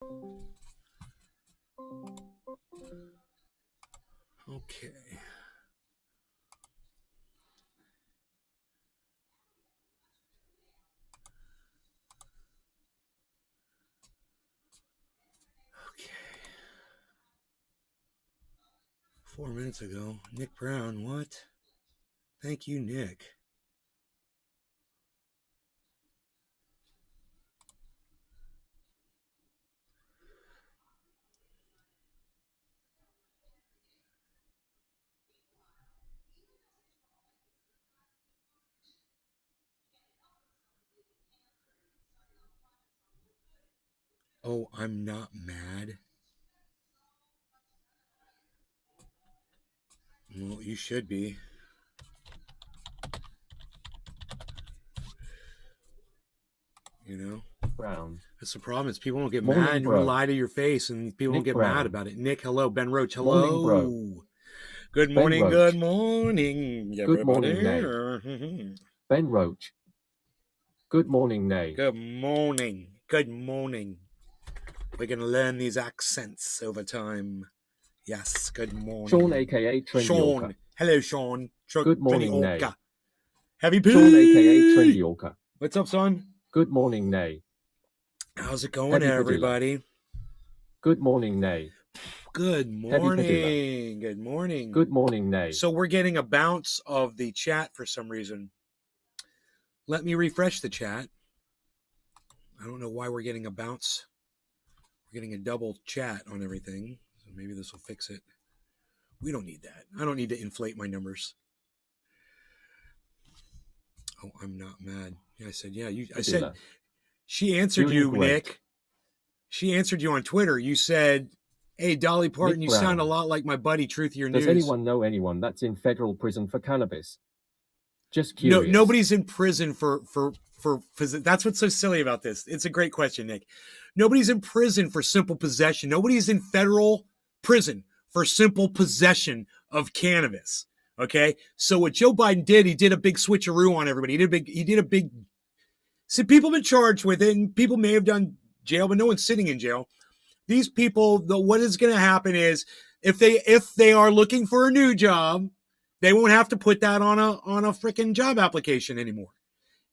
Okay. Okay. 4 minutes ago, Nick Brown, what? Thank you, Nick. Oh, I'm not mad. Well, you should be. You know? Brown. That's the problem. Is people don't get Morning, mad. You bro. lie to your face, and people Nick don't get Brown. mad about it. Nick, hello. Ben Roach, hello. Morning, bro. Good morning, good morning, everybody. Good morning, Nay. Ben Roach. Good morning, Nay. Good morning. Good morning. We're going to learn these accents over time. Yes, good morning. Sean, a.k.a. Trendy Sean. Orca. Hello, Sean. Good morning, Trendy Nay. Orca. Heavy P. Sean, a.k.a. Trendy Orca. What's up, son? Good morning, Nay. How's it going, everybody? Good morning, Nay. Good morning. Good morning. Good morning, Nay. So we're getting a bounce of the chat for some reason. Let me refresh the chat. I don't know why we're getting a bounce. We're getting a double chat on everything. So maybe this will fix it. We don't need that. I don't need to inflate my numbers. Oh, I'm not mad. Yeah, I said, yeah. I said, she answered you, Nick. She answered you on Twitter. You said, hey, Dolly Parton, you sound a lot like my buddy, Truth Your News. Does anyone know anyone that's in federal prison for cannabis? Just curious. No, nobody's in prison for that's what's so silly about this. It's a great question, Nick. Nobody's in prison for simple possession. Nobody's in federal prison for simple possession of cannabis. Okay, so what Joe Biden did, he did a big switcheroo on everybody. He did a big. See, people have been charged with it, and people may have done jail, but no one's sitting in jail. These people, what is going to happen is if they are looking for a new job, they won't have to put that on a freaking job application anymore.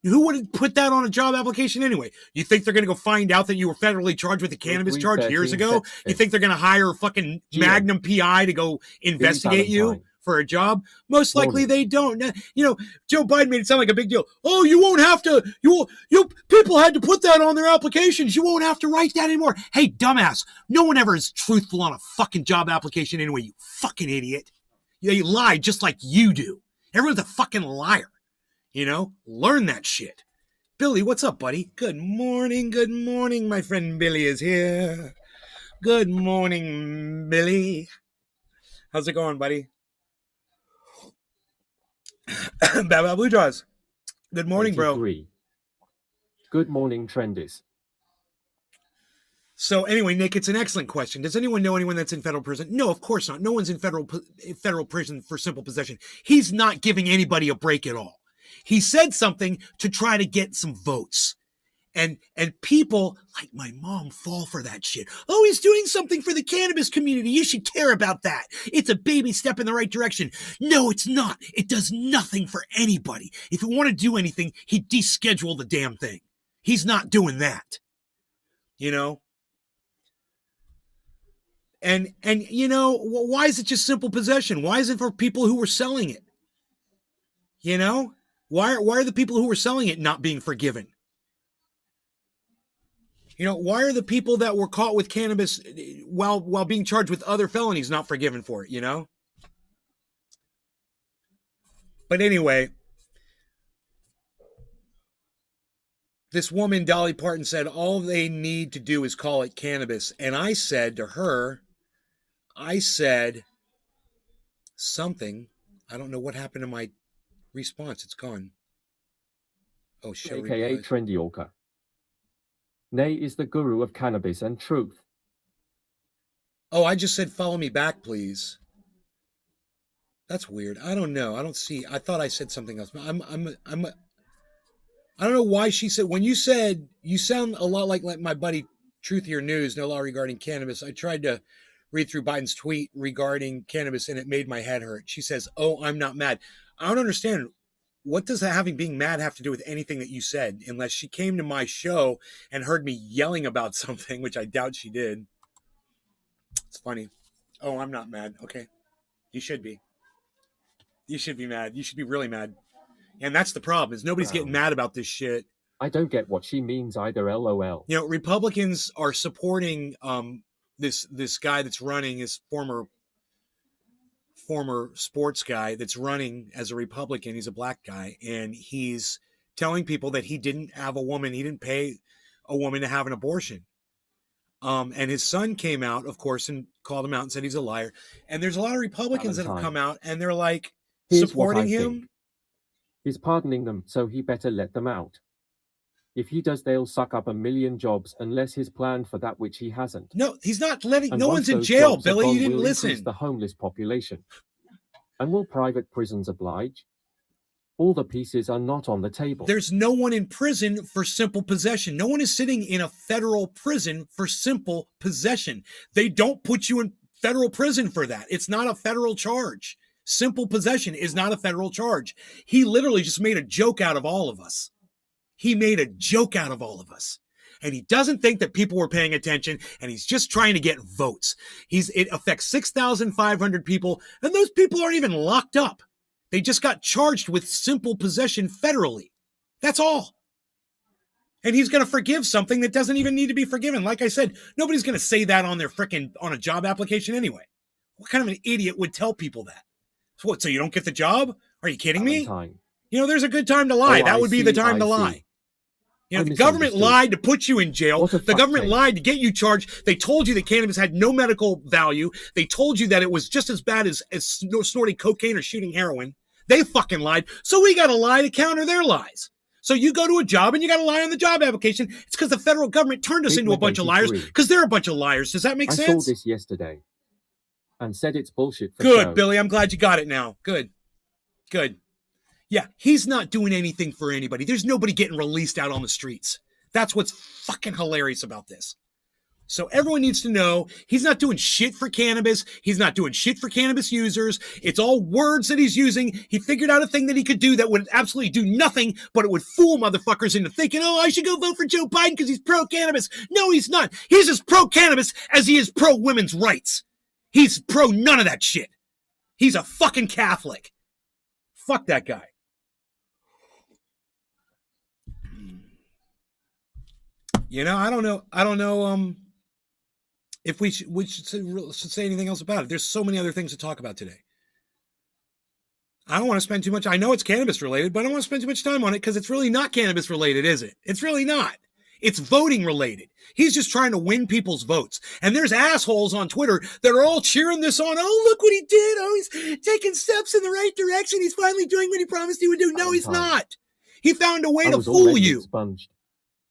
Who would put that on a job application anyway? You think they're going to go find out that you were federally charged with a cannabis charge years ago? You think they're going to hire a fucking Magnum PI to go investigate you for a job? Most likely they don't. You know, Joe Biden made it sound like a big deal. Oh, you won't have to. You people had to put that on their applications. You won't have to write that anymore. Hey, dumbass. No one ever is truthful on a fucking job application anyway, you fucking idiot. They lie just like you do. Everyone's a fucking liar. You know, learn that shit. Billy, what's up, buddy? Good morning. Good morning. My friend Billy is here. Good morning, Billy. How's it going, buddy? Baba Blue Jaws. Good morning, 83. Bro. Good morning, Trendis. So anyway, Nick, it's an excellent question. Does anyone know anyone that's in federal prison? No, of course not. No one's in federal prison for simple possession. He's not giving anybody a break at all. He said something to try to get some votes. And people like my mom fall for that shit. Oh, he's doing something for the cannabis community. You should care about that. It's a baby step in the right direction. No, it's not. It does nothing for anybody. If he wanted to do anything, he'd deschedule the damn thing. He's not doing that. You know? And you know, why is it just simple possession? Why is it for people who were selling it? You know? Why are the people who were selling it not being forgiven? You know, why are the people that were caught with cannabis while being charged with other felonies not forgiven for it, you know? But anyway, this woman, Dolly Parton, said all they need to do is call it cannabis. And I said to her, something. I don't know what happened to my response. It's gone. Oh, shit. AKA Trendy Orca. Nay is the guru of cannabis and truth. Oh, I just said follow me back, please. That's weird. I don't know. I don't see. I thought I said something else. I don't know why she said, when you said, you sound a lot like my buddy Truthier News, no law regarding cannabis. I tried to read through Biden's tweet regarding cannabis and it made my head hurt. She says, "Oh, I'm not mad." I don't understand. What does having being mad have to do with anything that you said? Unless she came to my show and heard me yelling about something, which I doubt she did. It's funny. Oh, I'm not mad. Okay. You should be. You should be mad. You should be really mad. And that's the problem, is nobody's getting mad about this shit. I don't get what she means either, LOL. You know, Republicans are supporting this guy that's running, his former sports guy that's running as a Republican. He's a black guy, and he's telling people that he didn't pay a woman to have an abortion. And his son came out, of course, and called him out and said he's a liar. And there's a lot of Republicans that have come out and they're like supporting him. He's pardoning them, so he better let them out. If he does, they'll suck up 1 million jobs unless he's planned for that which he hasn't. No, he's not letting. And no one's in jail, Billy. You didn't listen. The homeless population. And will private prisons oblige? All the pieces are not on the table. There's no one in prison for simple possession. No one is sitting in a federal prison for simple possession. They don't put you in federal prison for that. It's not a federal charge. Simple possession is not a federal charge. He literally just made a joke out of all of us. He made a joke out of all of us. And he doesn't think that people were paying attention, and he's just trying to get votes. It affects 6,500 people, and those people aren't even locked up. They just got charged with simple possession federally. That's all. And he's going to forgive something that doesn't even need to be forgiven. Like I said, nobody's going to say that on a job application anyway. What kind of an idiot would tell people that? So what, so you don't get the job? Are you kidding me? You know, there's a good time to lie. That would be the time to lie. You know, the government lied to put you in jail. The government lied to get you charged. They told you that cannabis had no medical value. They told you that it was just as bad as snorting cocaine or shooting heroin. They fucking lied. So we got to lie to counter their lies. So you go to a job and you got to lie on the job application. It's because the federal government turned us into a bunch of liars because they're a bunch of liars. Does that make sense? I saw this yesterday and said it's bullshit. Good, Billy. I'm glad you got it now. Good. Yeah, he's not doing anything for anybody. There's nobody getting released out on the streets. That's what's fucking hilarious about this. So everyone needs to know he's not doing shit for cannabis. He's not doing shit for cannabis users. It's all words that he's using. He figured out a thing that he could do that would absolutely do nothing, but it would fool motherfuckers into thinking, oh, I should go vote for Joe Biden because he's pro-cannabis. No, he's not. He's as pro-cannabis as he is pro-women's rights. He's pro none of that shit. He's a fucking Catholic. Fuck that guy. You know, I don't know if we should say anything else about it. There's so many other things to talk about today. I don't want to spend too much. I know it's cannabis related, but I don't want to spend too much time on it because it's really not cannabis related, is it? It's really not. It's voting related. He's just trying to win people's votes. And there's assholes on Twitter that are all cheering this on. Oh, look what he did. Oh, he's taking steps in the right direction. He's finally doing what he promised he would do. No, he's not. He found a way to fool you. Expunged.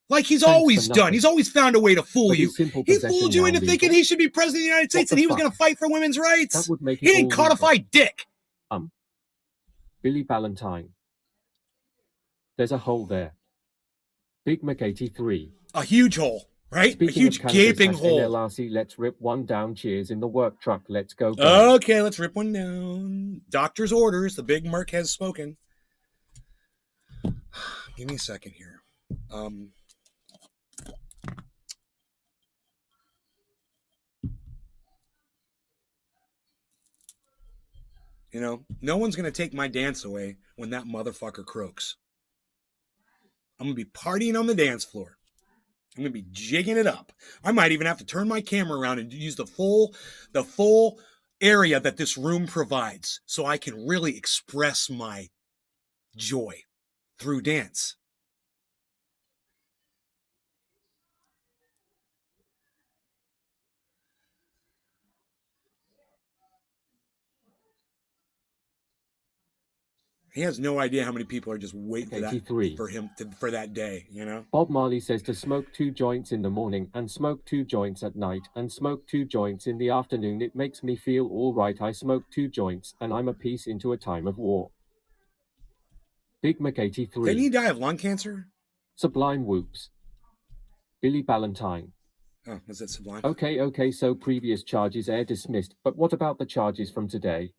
Like he's always done. He's always found a way to fool you. He fooled you into thinking he should be president of the United States and he was going to fight for women's rights. That would make he didn't codify dick. Billy Ballantyne. There's a hole there. Big Mac 83. A huge hole, right? Speaking a huge gaping hole. LRC, let's rip one down. Cheers in the work truck. Let's go. Okay, let's rip one down. Doctor's orders. The big Merc has spoken. Give me a second here. You know, no one's going to take my dance away when that motherfucker croaks. I'm going to be partying on the dance floor. I'm going to be jigging it up. I might even have to turn my camera around and use the full area that this room provides so I can really express my joy through dance. He has no idea how many people are just waiting for that day, you know? Bob Marley says to smoke 2 joints in the morning and smoke 2 joints at night and smoke 2 joints in the afternoon. It makes me feel all right. I smoke 2 joints and I'm a piece into a time of war. Big Mac 83. Didn't he die of lung cancer? Sublime whoops. Billy Ballantyne. Oh, was it Sublime? Okay, so previous charges are dismissed, but what about the charges from today?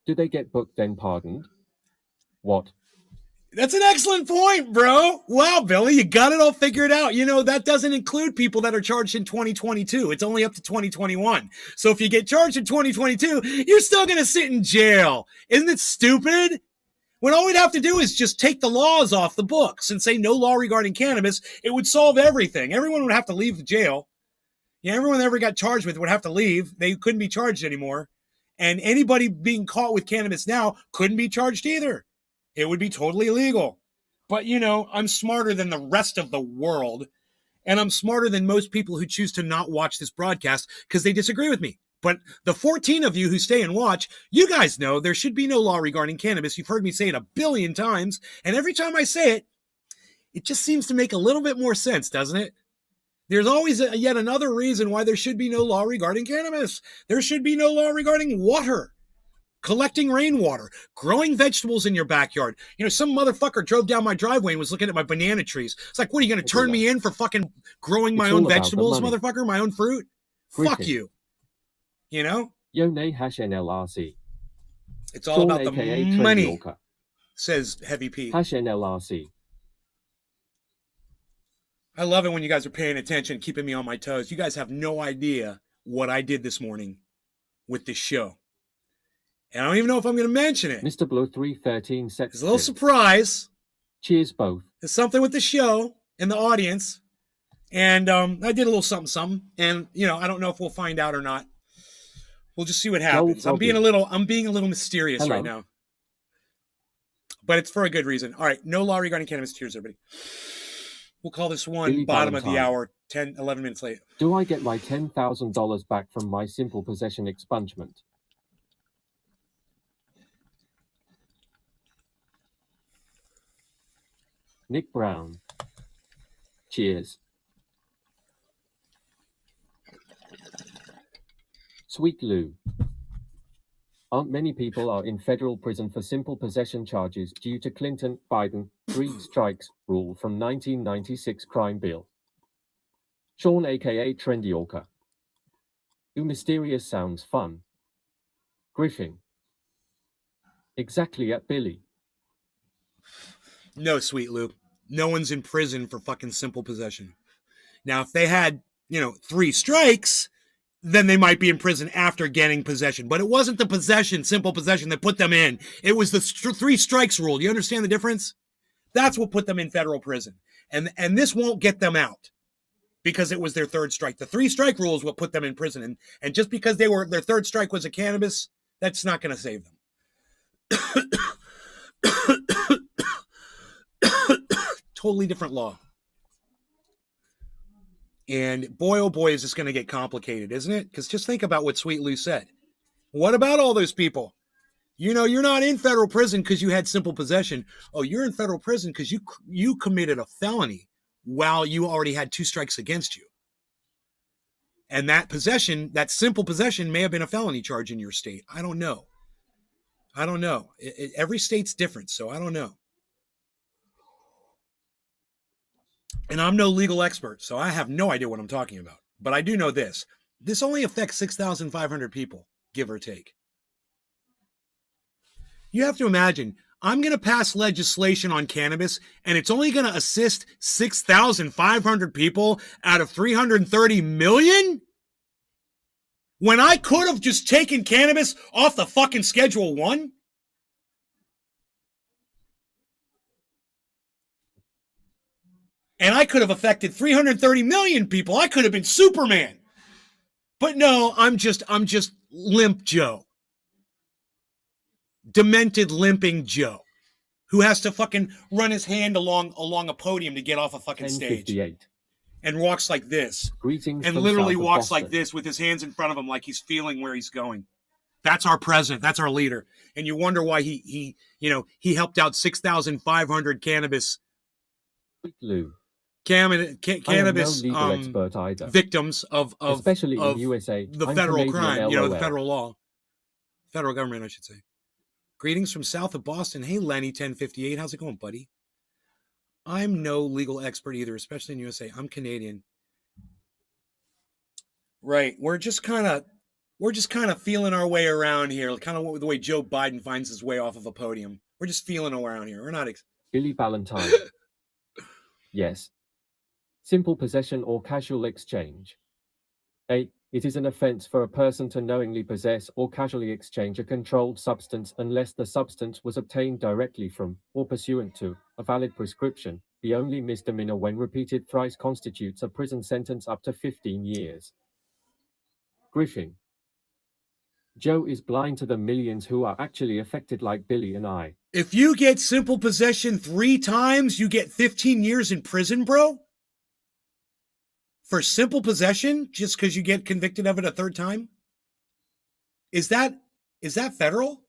Do they get booked then pardoned? What? That's an excellent point, bro. Wow, Billy, you got it all figured out. You know, that doesn't include people that are charged in 2022. It's only up to 2021. So if you get charged in 2022, you're still going to sit in jail. Isn't it stupid? When all we'd have to do is just take the laws off the books and say no law regarding cannabis, it would solve everything. Everyone would have to leave the jail. Yeah, everyone that ever got charged with would have to leave. They couldn't be charged anymore. And anybody being caught with cannabis now couldn't be charged either. It would be totally illegal. But, you know, I'm smarter than the rest of the world. And I'm smarter than most people who choose to not watch this broadcast because they disagree with me. But the 14 of you who stay and watch, you guys know there should be no law regarding cannabis. You've heard me say it 1 billion times. And every time I say it, it just seems to make a little bit more sense, doesn't it? There's always yet another reason why there should be no law regarding cannabis. There should be no law regarding water. Collecting rainwater, growing vegetables in your backyard. You know, some motherfucker drove down my driveway and was looking at my banana trees. It's like, what, are you going to turn me in for fucking growing my own vegetables, motherfucker? My own fruit? Fuck you. You know? Yone hash NLRC. It's all about the money, says Heavy P. Hash NLRC. I love it when you guys are paying attention, keeping me on my toes. You guys have no idea what I did this morning with this show. And I don't even know if I'm going to mention it. Mr. Blow 313 sets. There's a little surprise. Cheers, both. There's something with the show and the audience. And I did a little something. And, you know, I don't know if we'll find out or not. We'll just see what happens. I'm being a little mysterious right now. But it's for a good reason. All right. No law regarding cannabis. Cheers, everybody. We'll call this one Billy bottom Valentine. of the hour, 11 minutes late. Do I get my $10,000 back from my simple possession expungement? Nick Brown. Cheers. Sweet Lou. Aren't many people are in federal prison for simple possession charges due to Clinton-Biden 3 strikes rule from 1996 crime bill? Sean aka Trendyolka. Ooh, mysterious sounds fun. Griffin. Exactly at Billy. No, Sweet Lou. No one's in prison for fucking simple possession. Now, if they had, 3 strikes, then they might be in prison after getting possession. But it wasn't the simple possession that put them in. It was the 3 strikes rule. Do you understand the difference? That's what put them in federal prison. And this won't get them out because it was their 3rd strike. The 3 strike rule is what put them in prison. And just because their 3rd strike was a cannabis, that's not going to save them. Totally different law. And boy, oh boy, is this going to get complicated, isn't it? Because just think about what Sweet Lou said. What about all those people? You're not in federal prison because you had simple possession. Oh, you're in federal prison because you committed a felony while you already had 2 strikes against you. And that simple possession may have been a felony charge in your state. I don't know. Every state's different, so I don't know. And I'm no legal expert, so I have no idea what I'm talking about. But I do know this. This only affects 6,500 people, give or take. You have to imagine, I'm going to pass legislation on cannabis, and it's only going to assist 6,500 people out of 330 million? When I could have just taken cannabis off the fucking Schedule 1? And I could have affected 330 million people. I could have been Superman. But no, I'm just limp Joe. Demented limping Joe. Who has to fucking run his hand along a podium to get off a fucking stage. And walks like this. Greetings and literally walks like this with his hands in front of him like he's feeling where he's going. That's our president. That's our leader. And you wonder why he helped out 6,500 cannabis cannabis victims of especially in USA, the federal crime, the federal law, federal government, I should say. Greetings from south of Boston. Hey, Lenny, 1058. How's it going, buddy? I'm no legal expert either, especially in USA. I'm Canadian. Right. We're just kind of feeling our way around here, kind of the way Joe Biden finds his way off of a podium. We're just feeling around here. We're not. Billy Ballantyne. Yes. Simple possession or casual exchange. A. It is an offense for a person to knowingly possess or casually exchange a controlled substance unless the substance was obtained directly from, or pursuant to, a valid prescription. The only misdemeanor when repeated thrice constitutes a prison sentence up to 15 years. Griffin. Joe is blind to the millions who are actually affected like Billy and I. If you get simple possession 3 times, you get 15 years in prison, bro? For simple possession, just because you get convicted of it a 3rd time? Is that federal?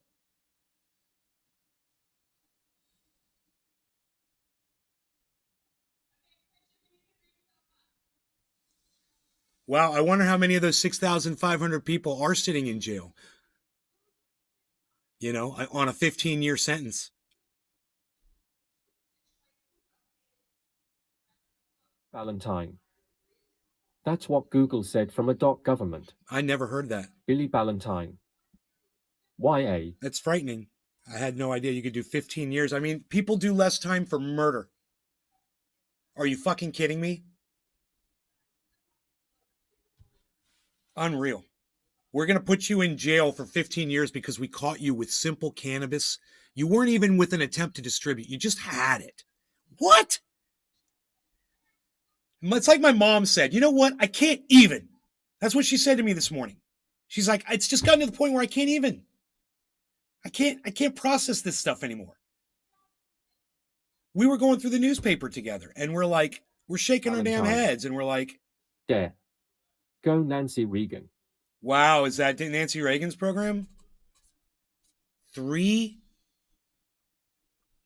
Wow, I wonder how many of those 6,500 people are sitting in jail. You know, on a 15-year sentence. Ballantyne. That's what Google said from a .government. I never heard that. Billy Ballantyne. YA. That's frightening. I had no idea you could do 15 years. I mean, people do less time for murder. Are you fucking kidding me? Unreal. We're going to put you in jail for 15 years because we caught you with simple cannabis. You weren't even with an attempt to distribute. You just had it. What? It's like my mom said, you know what? I can't even. That's what she said to me this morning. She's like, it's just gotten to the point where I can't even. I can't process this stuff anymore. We were going through the newspaper together and we're shaking our damn heads and we're like, yeah. Go Nancy Reagan. Wow, is that Nancy Reagan's program? 3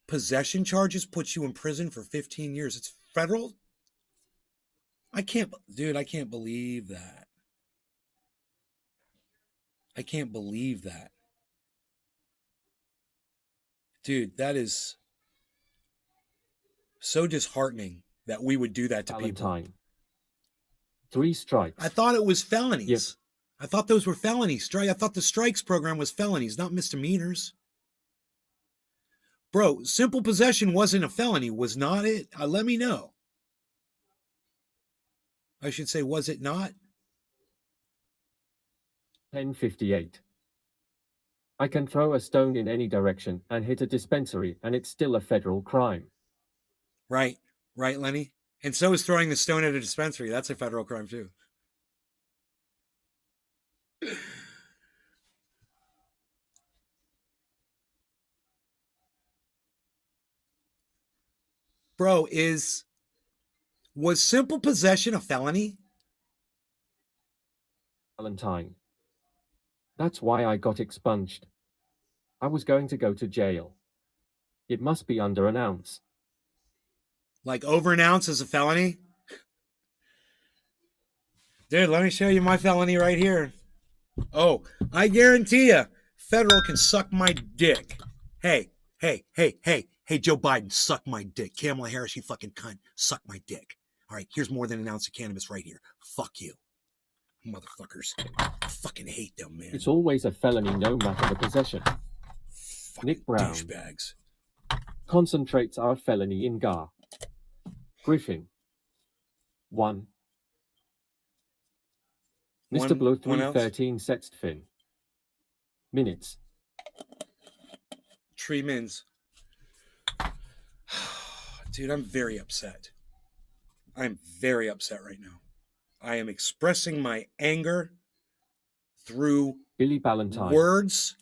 possession charges put you in prison for 15 years. It's federal? I can't believe that. I can't believe that. Dude, that is so disheartening that we would do that to Valentine. people. 3 strikes. I thought it was felonies. Yep. I thought those were felonies. I thought the strikes program was felonies, not misdemeanors. Bro, simple possession wasn't a felony, was not it? Let me know. I should say, was it not? 1058. I can throw a stone in any direction and hit a dispensary, and it's still a federal crime. Right, Lenny? And so is throwing the stone at a dispensary. That's a federal crime, too. Bro, was simple possession a felony? Valentine. That's why I got expunged. I was going to go to jail. It must be under an ounce. Like over an ounce is a felony? Dude, let me show you my felony right here. Oh, I guarantee you, federal can suck my dick. Hey, Joe Biden, suck my dick. Kamala Harris, you fucking cunt, suck my dick. All right, here's more than an ounce of cannabis right here. Fuck you, motherfuckers. I fucking hate them, man. It's always a felony no matter the possession. Fucking Nick Brown. Douchebags. Concentrates are a felony in GAR. Griffin. 1. Mr. Blow 313 Sextfin. Minutes. 3 mins. Dude, I'm very upset. I'm very upset right now. I am expressing my anger through Billy Ballantyne. Words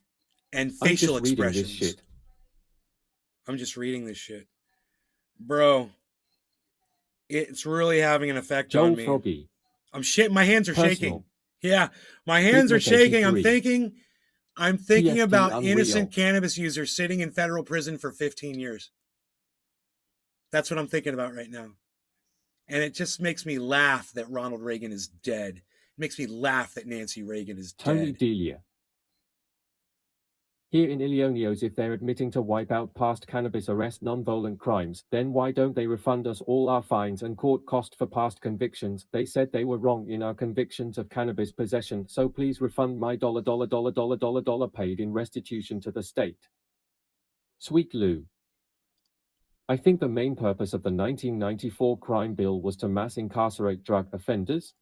and facial expressions. This shit. I'm just reading this shit. Bro, it's really having an effect Joel on me. Froggy. I'm shit. My hands are Personal. shaking. Yeah, my hands are shaking. I'm thinking PFT about unreal. innocent cannabis users sitting in federal prison for 15 years. That's what I'm thinking about right now. And it just makes me laugh that Ronald Reagan is dead. It makes me laugh that Nancy Reagan is dead. Tony Delia. Here in Illinois, if they're admitting to wipe out past cannabis arrest non-violent crimes, then why don't they refund us all our fines and court cost for past convictions? They said they were wrong in our convictions of cannabis possession, so please refund my dollar paid in restitution to the state. Sweet Lou. I think the main purpose of the 1994 crime bill was to mass incarcerate drug offenders,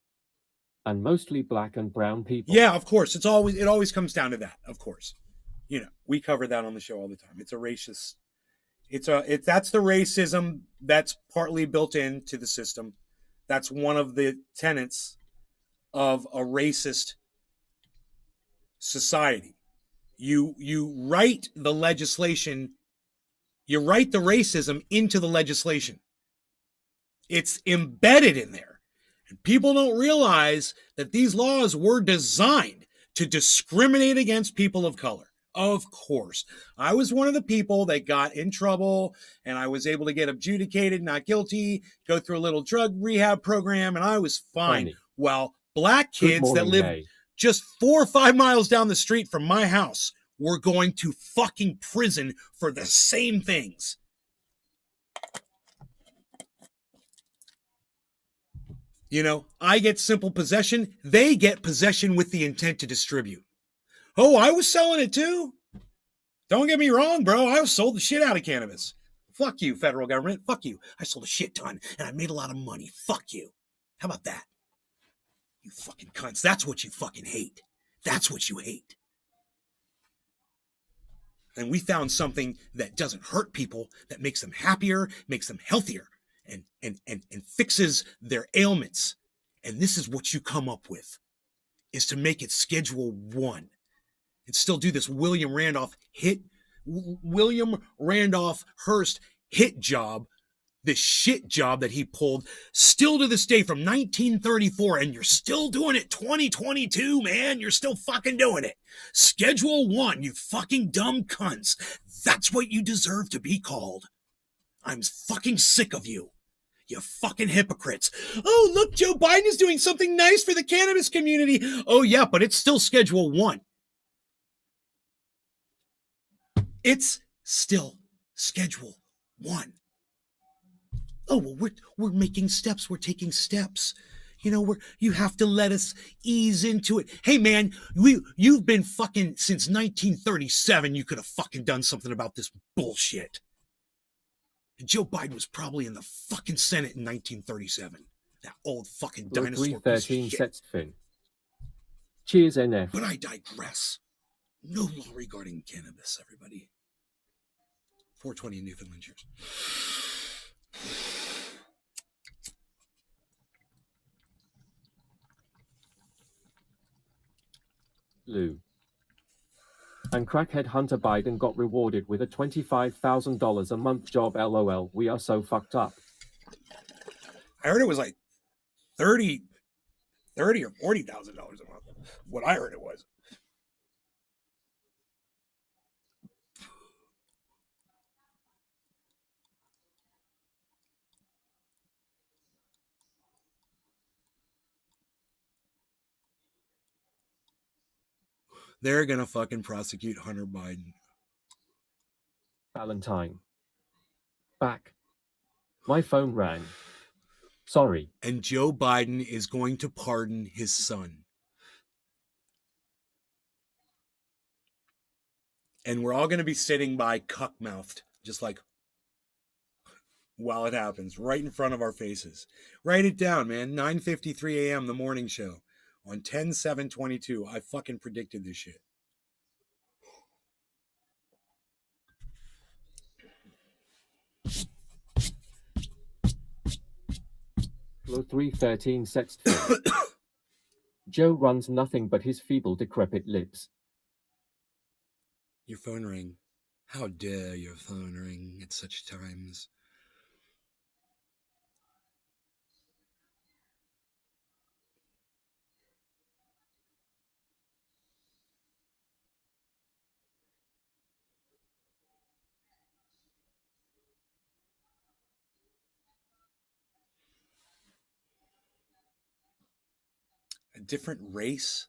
and mostly black and brown people. Yeah, of course. It always comes down to that, of course. You know, we cover that on the show all the time. It's a racist. That's the racism that's partly built into the system. That's one of the tenets of a racist society. You write the legislation, you write the racism into the legislation. It's embedded in there. And people don't realize that these laws were designed to discriminate against people of color. Of course. I was one of the people that got in trouble and I was able to get adjudicated, not guilty, go through a little drug rehab program, and I was fine. While black kids that live just 4 or 5 miles down the street from my house were going to fucking prison for the same things. You know, I get simple possession. They get possession with the intent to distribute. Oh, I was selling it too. Don't get me wrong, bro. I sold the shit out of cannabis. Fuck you, federal government. Fuck you. I sold a shit ton and I made a lot of money. Fuck you. How about that? You fucking cunts. That's what you fucking hate. That's what you hate. And we found something that doesn't hurt people, that makes them happier, makes them healthier, and fixes their ailments. And this is what you come up with, is to make it Schedule 1. And still do this William Randolph Hearst hit job, this shit job that he pulled, still to this day from 1934, and you're still doing it 2022, man. You're still fucking doing it. Schedule 1, you fucking dumb cunts. That's what you deserve to be called. I'm fucking sick of you. You fucking hypocrites. Oh, look, Joe Biden is doing something nice for the cannabis community. Oh, yeah, but it's still Schedule 1. It's still Schedule 1. Oh, well, we're making steps. We're taking steps. You know, you have to let us ease into it. Hey, man, you've been fucking since 1937. You could have fucking done something about this bullshit. And Joe Biden was probably in the fucking Senate in 1937. That old fucking dinosaur piece of shit. Cheers, NF. But I digress. No law regarding cannabis, everybody. 420 in Newfoundland, cheers. Lou. And crackhead Hunter Biden got rewarded with a $25,000 a month job. LOL. We are so fucked up. I heard it was like $30,000 or $40,000 a month. What I heard it was. They're gonna fucking prosecute Hunter Biden. Valentine. Back. My phone rang. Sorry. And Joe Biden is going to pardon his son. And we're all going to be sitting by cuck-mouthed, just like, while it happens, right in front of our faces. Write it down, man. 9:53 a.m., the morning show. On 10/7/22, I fucking predicted this shit. Flow 313 sets. Joe runs nothing but his feeble, decrepit lips. Your phone rang. How dare your phone ring at such times? A different race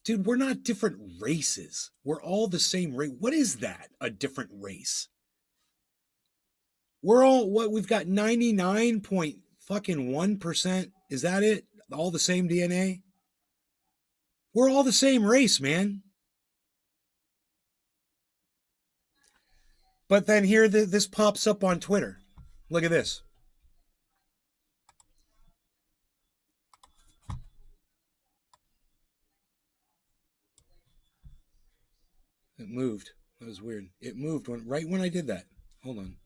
Dude, we're not different races. We're all the same race. What is that? A different race? We're all what? We've got 99.1%. Is that it? All the same DNA? We're all the same race, man. But then here this pops up on Twitter. Look at this. It moved. That was weird. It moved right when I did that. Hold on.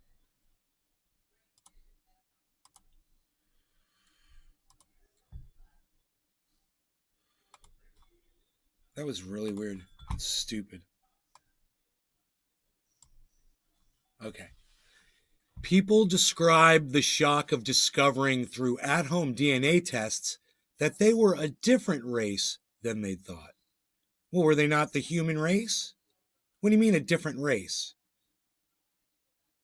That was really weird. It's stupid. Okay. People described the shock of discovering through at-home DNA tests that they were a different race than they'd thought. Well, were they not the human race? What do you mean a different race?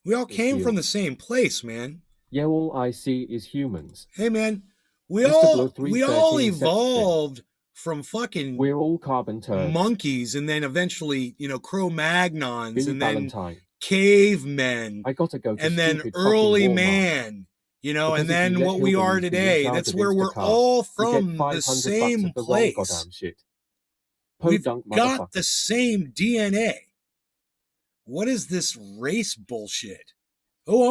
We all came from the same place, man. Yeah, all I see is humans. Hey, man, we all evolved from fucking. We're all carbon turds. Monkeys, and then eventually, Cro-Magnons, Billy and then Valentine. Cavemen. I gotta go. And then early man. And then what we are today. That's where we're all from the same place. We've got the same DNA. What is this race bullshit? Oh,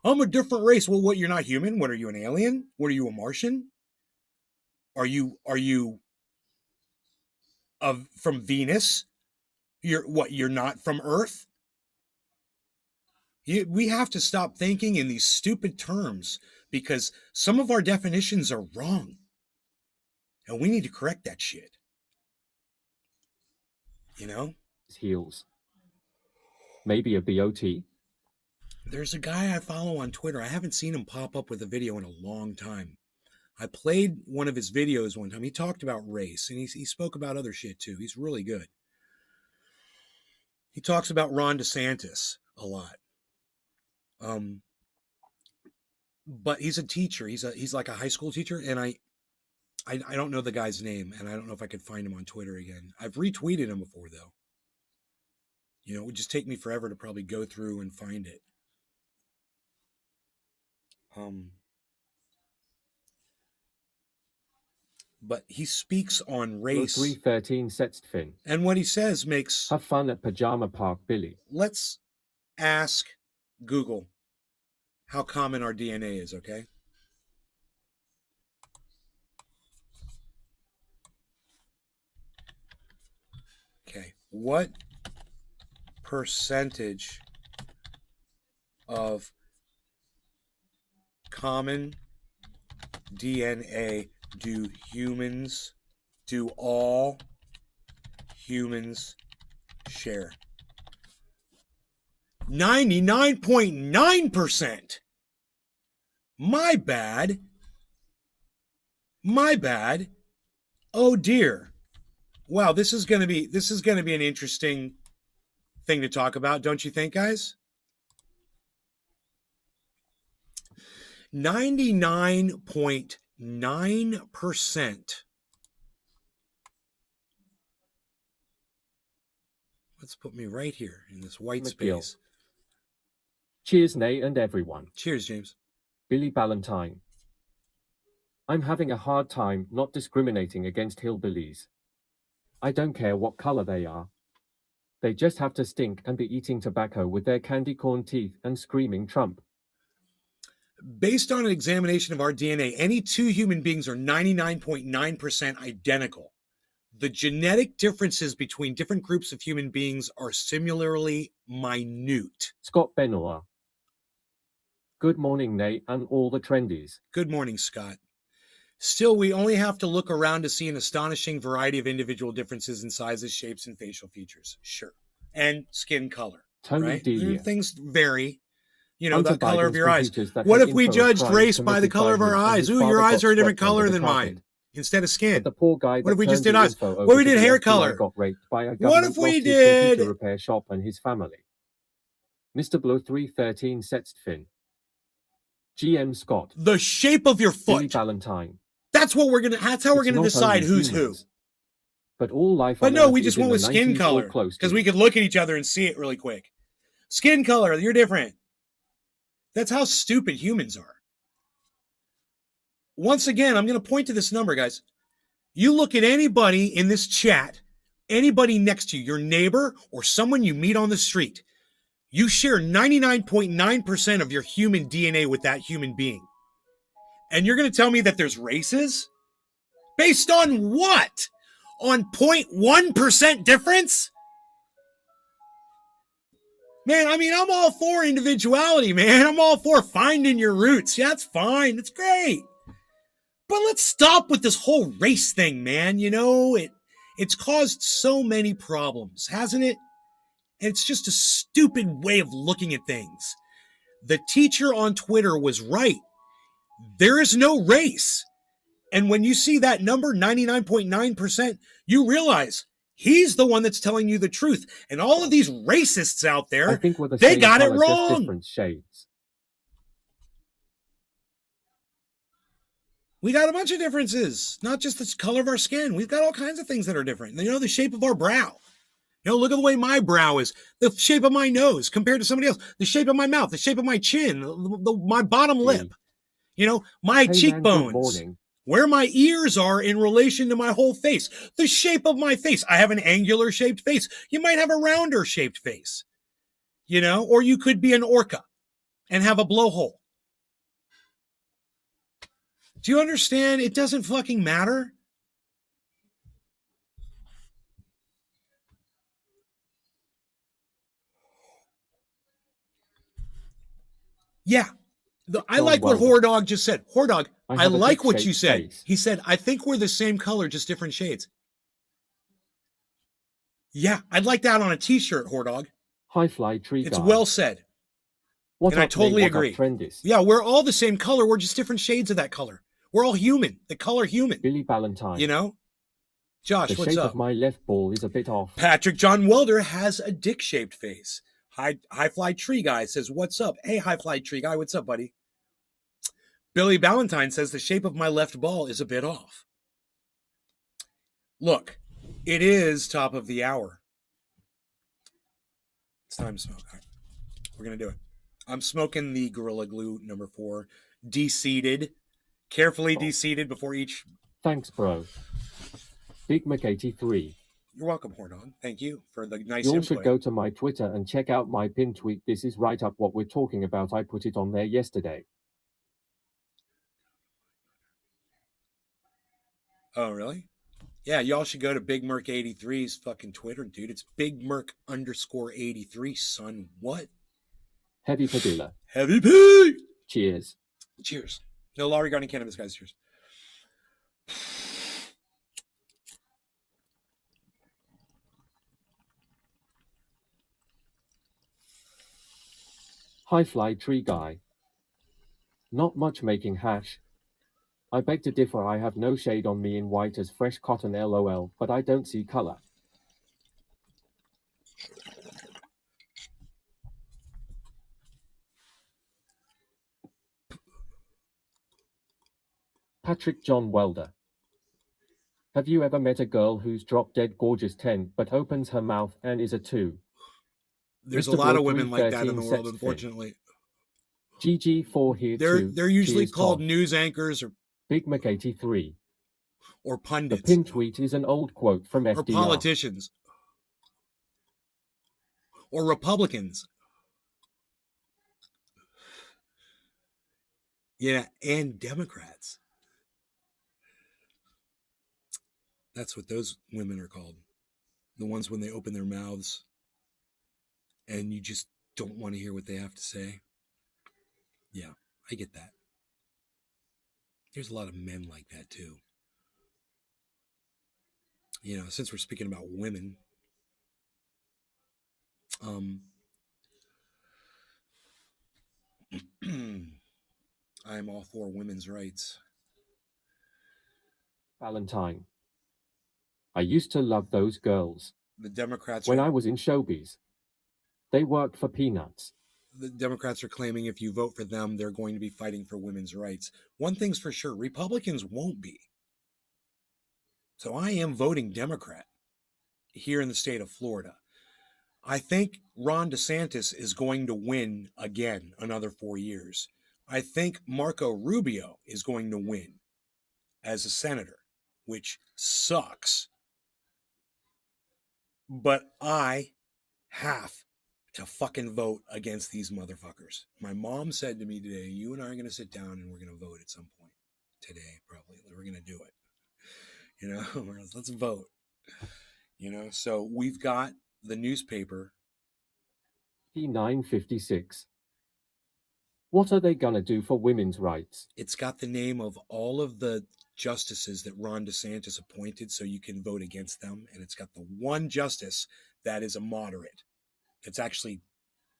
I'm a different race. Well, what, you're not human? What, are you an alien? What, are you a Martian? Are you from Venus? You're not from Earth? We have to stop thinking in these stupid terms because some of our definitions are wrong. And we need to correct that shit. Heels. Maybe a BOT. There's a guy I follow on Twitter. I haven't seen him pop up with a video in a long time. I played one of his videos one time. He talked about race, and he spoke about other shit too. He's really good. He talks about Ron DeSantis a lot. But he's a teacher. He's like a high school teacher, and I don't know the guy's name, and I don't know if I could find him on Twitter again. I've retweeted him before, though. It would just take me forever to probably go through and find it. But he speaks on race. 313 Setstfin. And what he says makes... Have fun at Pajama Park, Billy. Let's ask Google how common our DNA is, okay? Okay. What percentage of common DNA do all humans share? 99.9%. My bad. Oh dear. Wow, this is going to be an interesting thing to talk about, don't you think, guys? 99.9%. Let's put me right here in this white space. Cheers, Nay, and everyone. Cheers, James. Billy Valentine. I'm having a hard time not discriminating against hillbillies. I don't care what color they are. They just have to stink and be eating tobacco with their candy corn teeth and screaming Trump. Based on an examination of our DNA, any two human beings are 99.9% identical. The genetic differences between different groups of human beings are similarly minute. Scott Benoit. Good morning, Nate, and all the trendies. Good morning, Scott. Still, we only have to look around to see an astonishing variety of individual differences in sizes, shapes, and facial features. Sure. And skin color. Tony right? Delia. Things vary. The Hunter color of Biden's your eyes. computers that What had if we info of judged crimes race by the committed color of by our him, and eyes? his Ooh, father your eyes got are a different swept under color the than carpet. mine instead of skin. The poor guy What if we that just did turned the eyes? info over What if we to did the hair FBI color? got raped by a What government if we lost his did- computer repair shop and his family. Mr. Blow 313 Setstfin. GM Scott. The shape of your Billy foot. Valentine. That's how we're It's gonna not decide only who's humans. But all life But on no, Earth we is just in went the with skin 90s or color close because to we it. could look at each other and see it really quick. Skin color, you're different. That's how stupid humans are. Once again, I'm going to point to this number, guys. You look at anybody in this chat, anybody next to you, your neighbor or someone you meet on the street, you share 99.9% of your human DNA with that human being. And you're going to tell me that there's races? Based on what? On 0.1% difference? Man, I mean, I'm all for individuality, man. I'm all for finding your roots. Yeah, that's fine. That's great. But let's stop with this whole race thing, man. You know, it's caused so many problems, hasn't it? And it's just a stupid way of looking at things. The teacher on Twitter was right. There is no race. And when you see that number, 99.9%, you realize he's the one that's telling you the truth. And all of these racists out there, I think we're the they same got it color, just wrong. different shades. We got a bunch of differences, not just the color of our skin. We've got all kinds of things that are different. You know, the shape of our brow. You know, look at the way my brow is, the shape of my nose compared to somebody else, the shape of my mouth, the shape of my chin, my bottom lip, you know, my Hey cheekbones, man, good morning. where my ears are in relation to my whole face, the shape of my face. I have an angular shaped face. You might have a rounder shaped face, you know, or you could be an orca and have a blowhole. Do you understand? It doesn't fucking matter. Yeah. I like what Hordog just said. Hordog, I like what you said. Face. He said, I think we're the same color, just different shades. Yeah, I'd like that on a t-shirt, Hordog. High fly tree It's guy. well said. What and I totally agree. Trendis? Yeah, we're all the same color. We're just different shades of that color. We're all human. The color human. Billy Valentine. You know? Josh, the what's shape up? Of my left ball is a bit off. Patrick John Welder has a dick-shaped face. High Fly Tree Guy says, what's up? Hey, High Fly Tree Guy, what's up, buddy? Billy Valentine says the shape of my left ball is a bit off. Look, it is top of the hour. It's time to smoke. All right. We're going to do it. I'm smoking the Gorilla Glue number 4. De-seeded. Carefully de-seeded before each. Thanks, bro. Big Mac 83. You're welcome, Hordon. Thank you for the nice You all input. should go to my Twitter and check out my pin tweet. This is right up what we're talking about. I put it on there yesterday. Oh, really? Yeah, y'all should go to Big Merc 83's fucking Twitter, dude. It's Big Merc _83, son. What? Heavy Padilla. Heavy P! Cheers. Cheers. No law regarding cannabis, guys. Cheers. High Fly Tree Guy. Not much making hash. I beg to differ. I have no shade on me in white as fresh cotton, lol, but I don't see color. Patrick John Welder. Have you ever met a girl who's drop dead gorgeous 10 but opens her mouth and is a 2? There's a lot of women like that in the world, unfortunately. GG4 here too. They're usually Cheers, called Tom. news anchors or Big Mac 83. Or pundits. The pin tweet is an old quote from FDR. Or politicians. Or Republicans. Yeah, and Democrats. That's what those women are called. The ones when they open their mouths and you just don't want to hear what they have to say. Yeah, I get that. There's a lot of men like that too. You know, since we're speaking about women, I'm all for women's rights. Valentine. I used to love those girls. The Democrats when I was in showbiz. They worked for peanuts. The Democrats are claiming if you vote for them, they're going to be fighting for women's rights. One thing's for sure, Republicans won't be. So I am voting Democrat. here in the state of Florida. I think Ron DeSantis is going to win again another 4 years. I think Marco Rubio is going to win as a senator, which sucks. But I have to fucking vote against these motherfuckers. My mom said to me today, you and I are going to sit down and we're going to vote at some point today, probably. We're going to do it. You know, let's vote. You know, so we've got the newspaper. P956. What are they gonna do for women's rights? It's got the name of all of the justices that Ron DeSantis appointed, so you can vote against them. And it's got the one justice that is a moderate. It's actually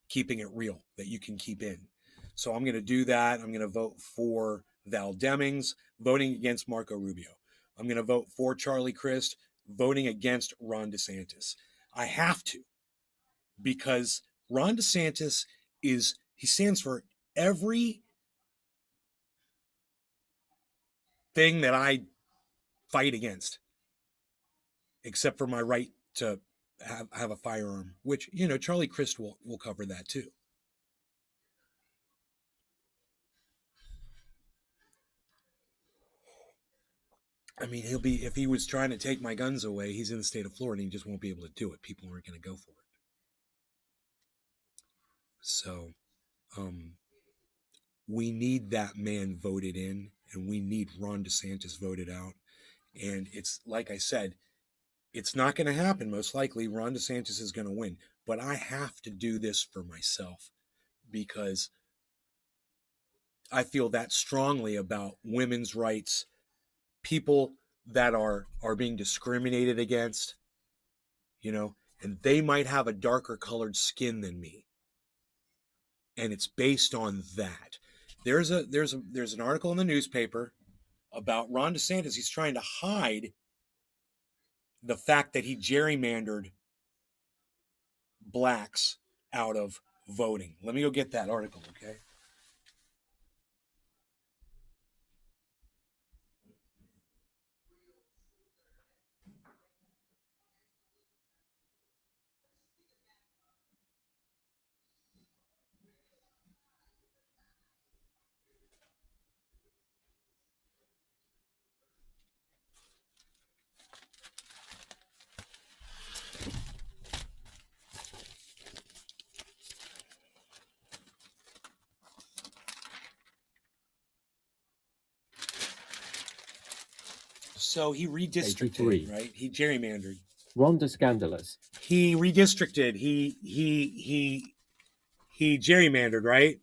keeping it real that you can keep in. So I'm going to do that. I'm going to vote for Val Demings, voting against Marco Rubio. I'm going to vote for Charlie Crist, voting against Ron DeSantis. I have to, because Ron DeSantis he stands for every thing that I fight against, except for my right to have a firearm, which, you know, Charlie Crist will cover that too. I mean, if he was trying to take my guns away, he's in the state of Florida and he just won't be able to do it. People aren't going to go for it. So, we need that man voted in, and we need Ron DeSantis voted out. And it's, like I said, it's not going to happen. Most likely, Ron DeSantis is going to win. But I have to do this for myself because I feel that strongly about women's rights, people that are being discriminated against, you know, and they might have a darker colored skin than me. And it's based on that. There's an article in the newspaper about Ron DeSantis. He's trying to hide the fact that he gerrymandered blacks out of voting. Let me go get that article, okay? So he redistricted, 83. right? He gerrymandered. Ronda scandalous. He redistricted. He gerrymandered, right?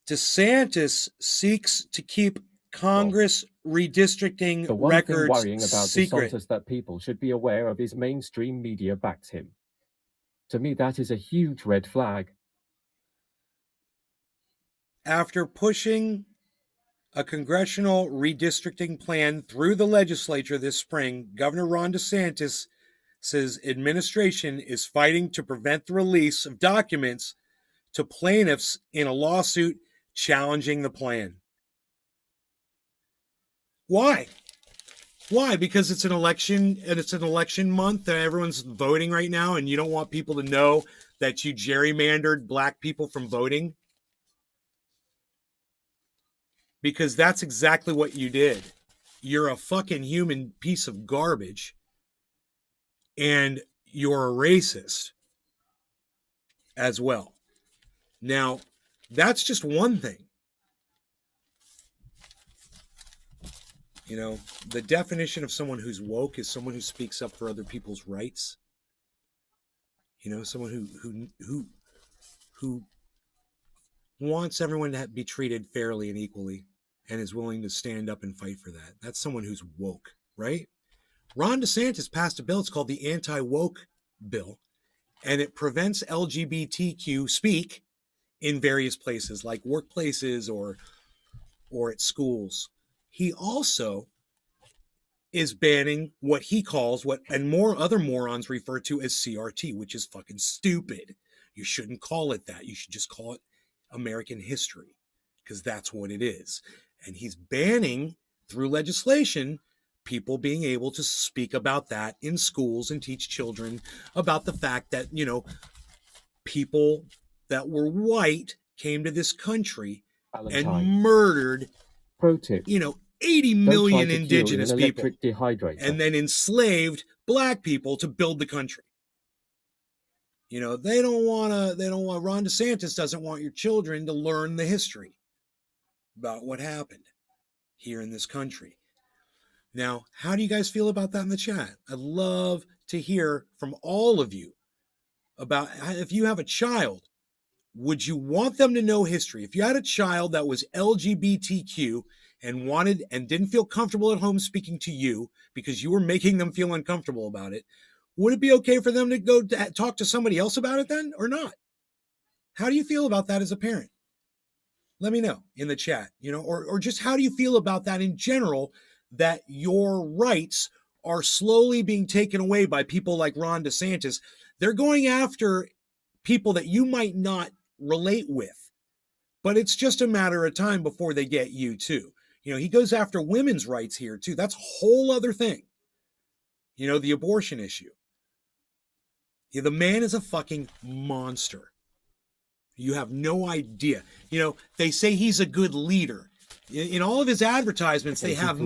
DeSantis seeks to keep Congress redistricting The one thing records worrying about secret. DeSantis that people should be aware of is mainstream media backs him. To me, that is a huge red flag. After pushing a congressional redistricting plan through the legislature this spring, Governor Ron DeSantis says administration is fighting to prevent the release of documents to plaintiffs in a lawsuit challenging the plan. Why? Why? Because it's an election and it's an election month and everyone's voting right now and you don't want people to know that you gerrymandered black people from voting? Because that's exactly what you did. You're a fucking human piece of garbage and you're a racist as well. Now, that's just one thing. You know, the definition of someone who's woke is someone who speaks up for other people's rights. You know, someone who wants everyone to be treated fairly and equally and is willing to stand up and fight for that. That's someone who's woke, right? Ron DeSantis passed a bill. It's called the anti-woke bill, and it prevents LGBTQ speak in various places like workplaces or at schools. He also is banning what he calls and more other morons refer to as CRT, which is fucking stupid. You shouldn't call it that. You should just call it American history because that's what it is. And he's banning through legislation people being able to speak about that in schools and teach children about the fact that, people that were white came to this country and Valentine. murdered, Pro tip. 80 Don't try million to cure in indigenous an people electric dehydrator. and then enslaved black people to build the country. They don't want Ron DeSantis doesn't want your children to learn the history about what happened here in this country. Now, how do you guys feel about that in the chat? I'd love to hear from all of you about if you have a child, would you want them to know history? If you had a child that was LGBTQ and wanted and didn't feel comfortable at home speaking to you because you were making them feel uncomfortable about it, would it be okay for them to go talk to somebody else about it then or not? How do you feel about that as a parent? Let me know in the chat, or just how do you feel about that in general, that your rights are slowly being taken away by people like Ron DeSantis. They're going after people that you might not relate with, but it's just a matter of time before they get you too. He goes after women's rights here too. That's a whole other thing. The abortion issue. The man is a fucking monster. You have no idea. They say he's a good leader. In all of his advertisements, they have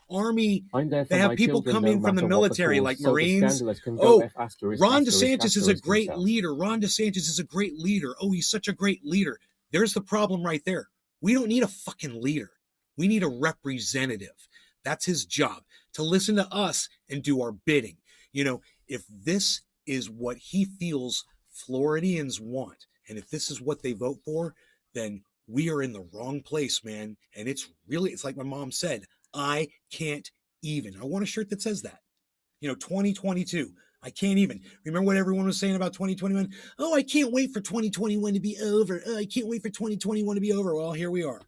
army, they have people come in from the military like Marines. Oh, Ron DeSantis is a great leader. Ron DeSantis is a great leader. Oh, he's such a great leader. There's the problem right there. We don't need a fucking leader. We need a representative. That's his job, to listen to us and do our bidding. If this is what he feels Floridians want, and if this is what they vote for, then we are in the wrong place, man. And it's like my mom said, I can't even. I want a shirt that says that. 2022. I can't even. Remember what everyone was saying about 2021? Oh, I can't wait for 2021 to be over. Oh, I can't wait for 2021 to be over. Well, here we are.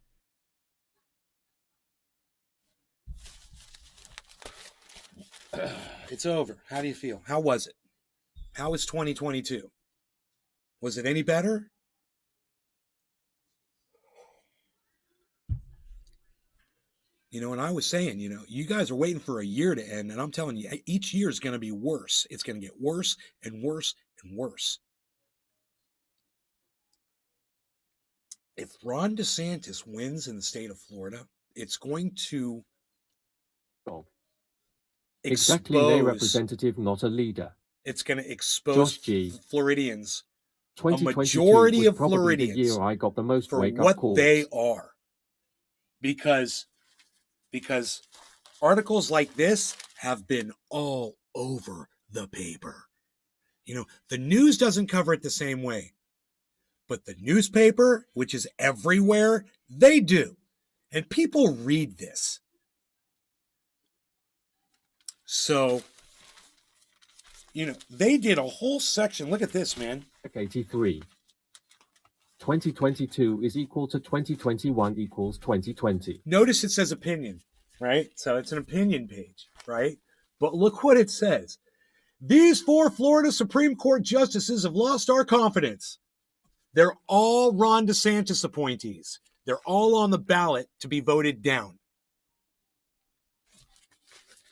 It's over. How do you feel? How was it? How was 2022? Was it any better? And I was saying, you guys are waiting for a year to end, and I'm telling you, each year is going to be worse. It's going to get worse and worse and worse. If Ron DeSantis wins in the state of Florida, it's going to exactly a representative, not a leader. It's going to expose Floridians, a 2022 majority was of probably Floridians, the year I got the most for wake-up what calls. they are. Because articles like this have been all over the paper. The news doesn't cover it the same way, but the newspaper, which is everywhere, they do. And people read this. So, they did a whole section. Look at this, man. 83. 2022 is equal to 2021 equals 2020. Notice it says opinion, right? So it's an opinion page, right? But look what it says. These 4 Florida Supreme Court justices have lost our confidence. They're all Ron DeSantis appointees. They're all on the ballot to be voted down.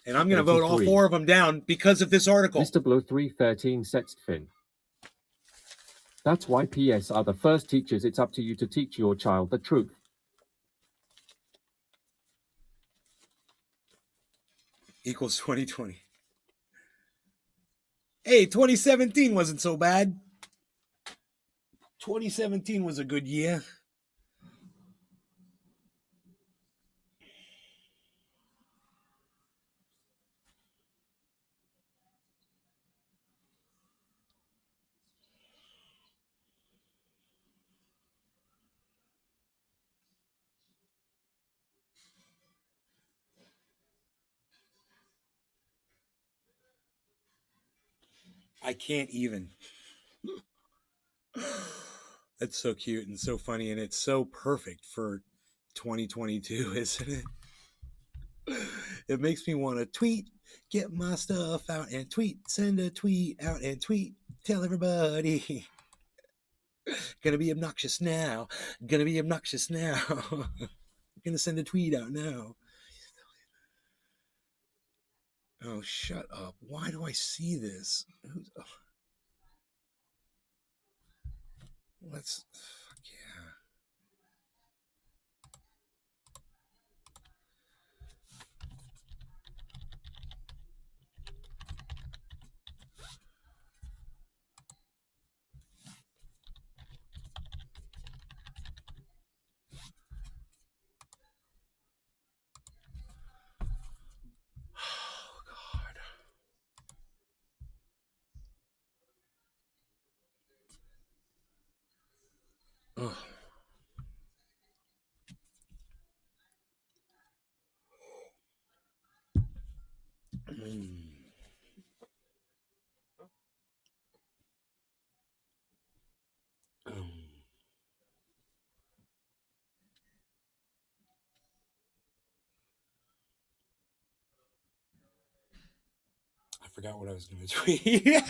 And I'm going to vote all 4 of them down because of this article. Mr. Blow 313 Sextfin. That's why PS are the first teachers. It's up to you to teach your child the truth. Equals 2020. Hey, 2017 wasn't so bad. 2017 was a good year. I can't even. That's so cute and so funny, and it's so perfect for 2022, isn't it? It makes me want to tweet, get my stuff out and tweet, send a tweet out and tweet, tell everybody. Gonna be obnoxious now. Gonna be obnoxious now. Gonna send a tweet out now. Oh, shut up. Why do I see this? Let's... Fuck yeah. Oh, God. Ugh. I forgot what I was going to tweet.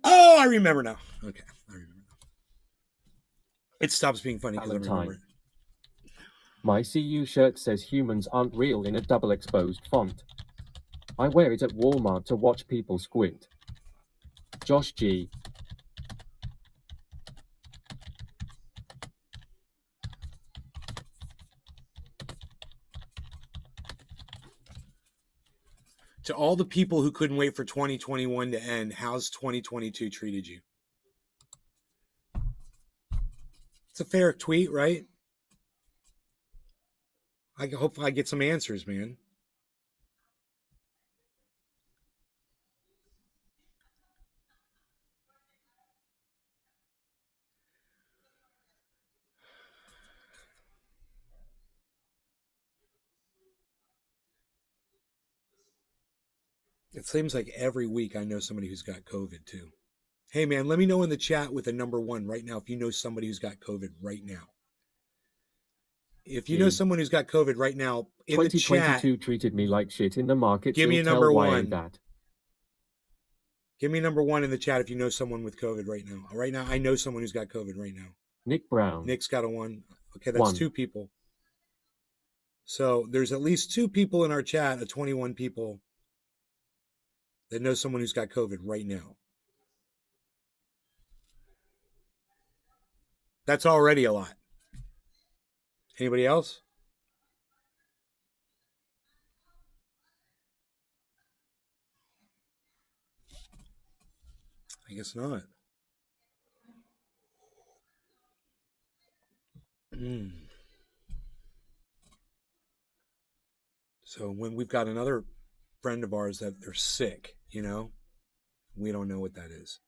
Oh, I remember now. Okay, I remember now. It stops being funny because I remember it. My CU shirt says humans aren't real in a double exposed font. I wear it at Walmart to watch people squint. Josh G. To all the people who couldn't wait for 2021 to end, how's 2022 treated you? It's a fair tweet, right? I hope I get some answers, man. It seems like every week I know somebody who's got COVID too. Hey, man, let me know in the chat with a number 1 right now if you know somebody who's got COVID right now. If you know someone who's got COVID right now, in the chat... 2022 treated me like shit in the market. Give me a number 1. That. Give me number 1 in the chat if you know someone with COVID right now. Right now, I know someone who's got COVID right now. Nick Brown. Nick's got a 1. Okay, that's 2 people. So there's at least 2 people in our chat of 21 people that know someone who's got COVID right now. That's already a lot. Anybody else? I guess not. So when we've got another friend of ours that they're sick, you know, we don't know what that is.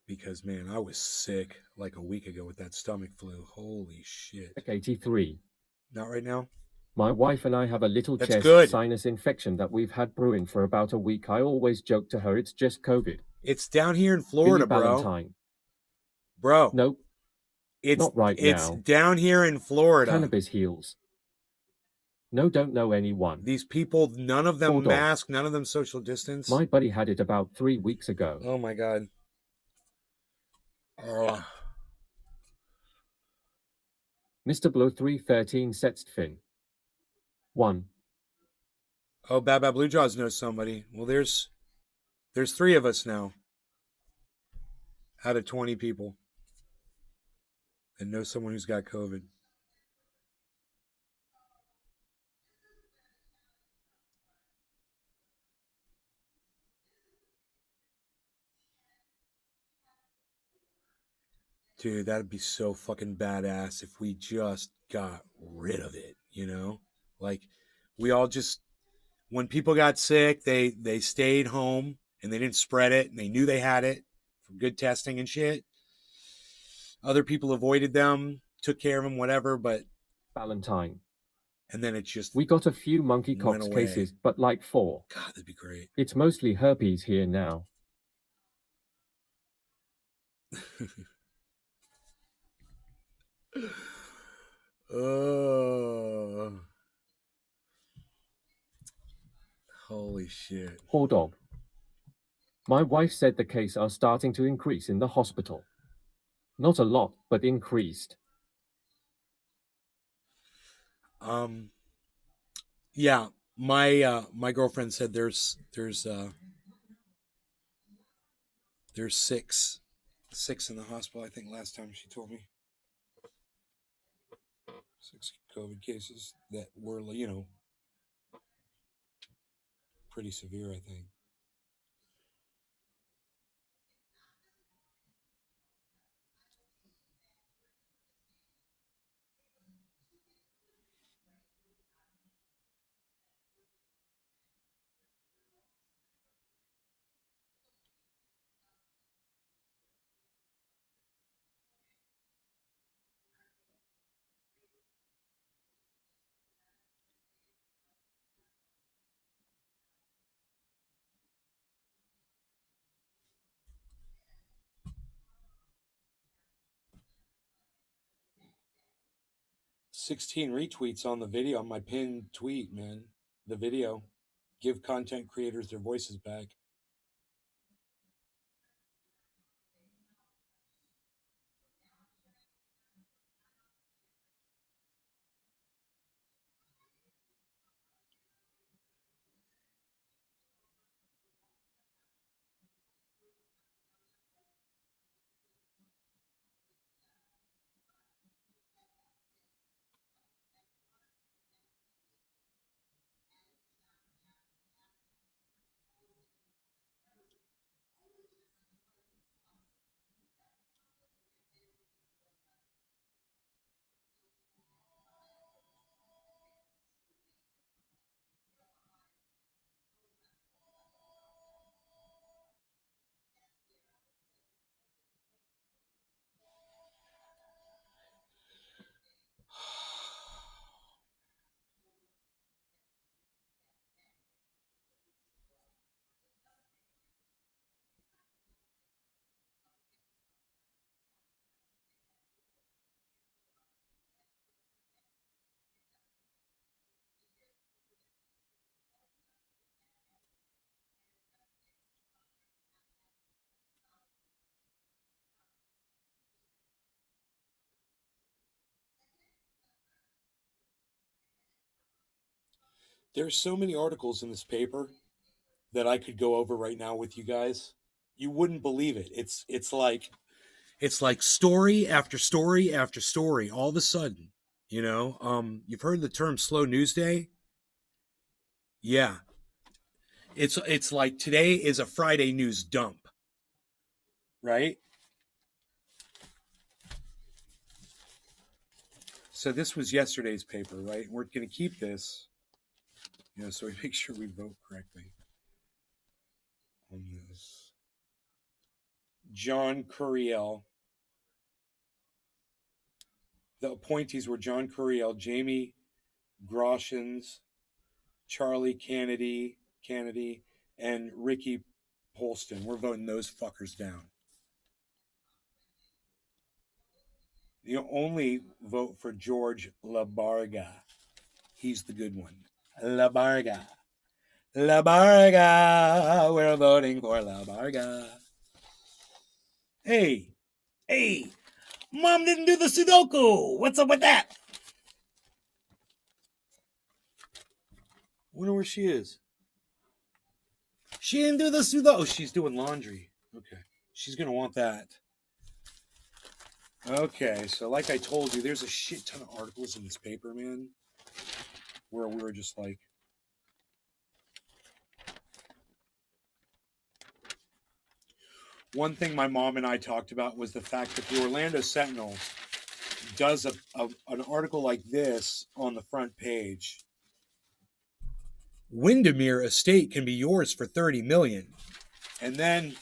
Because, man, I was sick like a week ago with that stomach flu. Holy shit. 83. Not right now? My wife and I have a little That's chest good. sinus infection that we've had brewing for about a week. I always joke to her it's just COVID. It's down here in Florida, Billy bro. Valentine. Bro. Nope. It's not right now. It's down here in Florida. Cannabis heals. No, don't know anyone. These people, none of them mask, none of them social distance. My buddy had it about 3 weeks ago. Oh my God. Mr. Blow 313 Setstfin. 1. Oh, Baba Blue Jaws knows somebody. Well, there's 3 of us now out of 20 people that know someone who's got COVID. Dude, that'd be so fucking badass if we just got rid of it, you know? Like, we all just, when people got sick, they stayed home and they didn't spread it and they knew they had it from good testing and shit. Other people avoided them, took care of them, whatever, but... Valentine. And then it just... We got a few monkeypox cases, but like 4. God, that'd be great. It's mostly herpes here now. Oh, holy shit. Poor dog. My wife said the cases are starting to increase in the hospital. Not a lot, but increased. Yeah, my girlfriend said there's six in the hospital. I think last time she told me 6 COVID cases that were pretty severe. I think. 16 retweets on the video on my pinned tweet, man. The video. Give content creators their voices back. There's so many articles in this paper that I could go over right now with you guys. You wouldn't believe it. It's like story after story after story all of a sudden. You've heard the term slow news day? Yeah. It's like today is a Friday news dump, right? So this was yesterday's paper, right? We're going to keep this, so we make sure we vote correctly on this. John Curiel. The appointees were John Curiel, Jamie Groshans, Charlie Kennedy, and Ricky Polston. We're voting those fuckers down. You only vote for George LaBarga. He's the good one. LaBarga. LaBarga. We're voting for LaBarga. Hey. Mom didn't do the Sudoku. What's up with that? Wonder where she is. She didn't do the Sudoku. Oh, she's doing laundry. Okay. She's going to want that. Okay, so like I told you, there's a shit ton of articles in this paper, man, where we were just like, one thing my mom and I talked about was the fact that the Orlando Sentinel does an article like this on the front page. Windermere Estate can be yours for $30 million. And then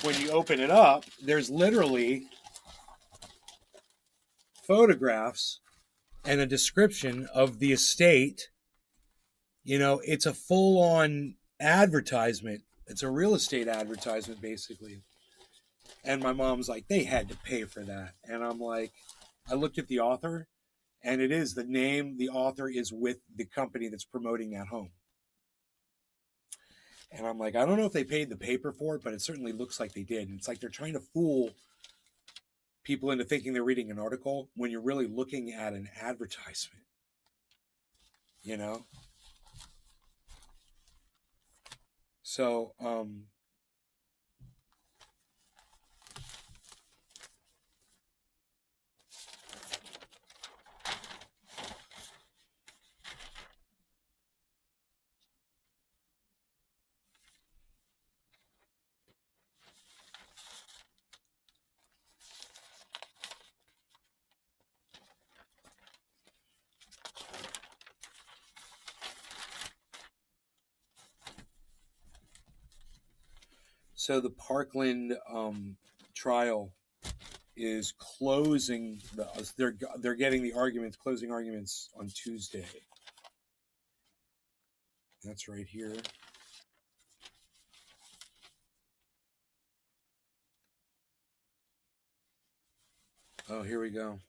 when you open it up, there's literally photographs and a description of the estate. It's a full-on advertisement. It's a real estate advertisement, basically. And my mom's like, they had to pay for that. And I'm like, I looked at the author, and it is the name, the author is with the company that's promoting that home. And I'm like, I don't know if they paid the paper for it, but it certainly looks like they did. And it's like they're trying to fool people into thinking they're reading an article when you're really looking at an advertisement, you know? So, so the Parkland trial is closing. They're getting the arguments, closing arguments on Tuesday. That's right here. Oh, here we go.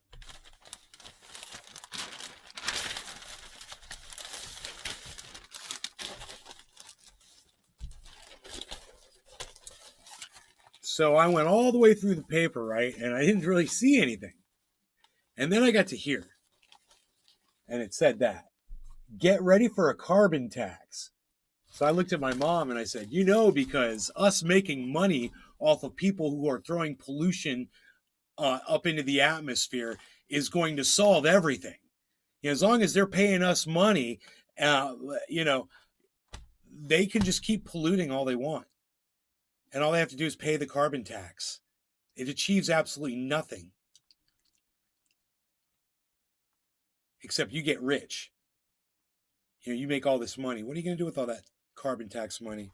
So I went all the way through the paper, right? And I didn't really see anything. And then I got to here. And it said that. Get ready for a carbon tax. So I looked at my mom and I said, because us making money off of people who are throwing pollution up into the atmosphere is going to solve everything. As long as they're paying us money, they can just keep polluting all they want. And all they have to do is pay the carbon tax. It achieves absolutely nothing. Except you get rich. You make all this money. What are you going to do with all that carbon tax money?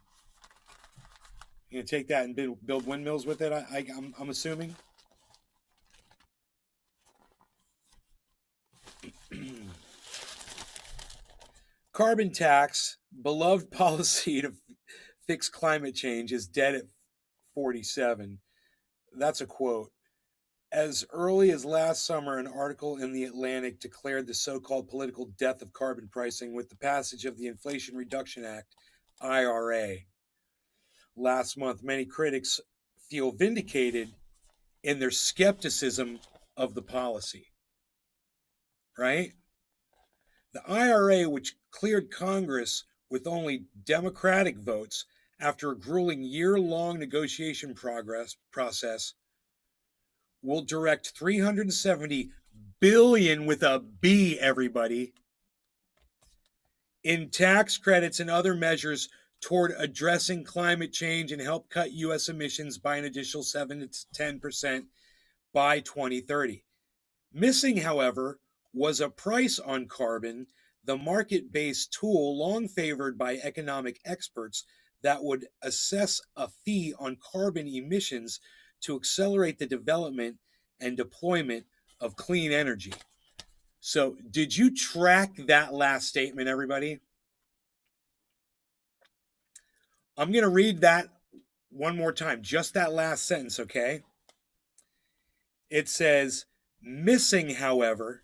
You're going to take that and build windmills with it, I'm assuming? Carbon tax, beloved policy to fix climate change, is dead at 47. That's a quote. As early as last summer, an article in The Atlantic declared the so-called political death of carbon pricing with the passage of the Inflation Reduction Act, IRA. Last month, many critics feel vindicated in their skepticism of the policy. Right? The IRA, which cleared Congress with only Democratic votes after a grueling year-long negotiation process, will direct $370 billion with a B, everybody, in tax credits and other measures toward addressing climate change and help cut U.S. emissions by an additional 7 to 10% by 2030. Missing, however, was a price on carbon, the market-based tool long favored by economic experts that would assess a fee on carbon emissions to accelerate the development and deployment of clean energy. So, did you track that last statement, everybody? I'm going to read that one more time, just that last sentence, okay? It says, missing, however,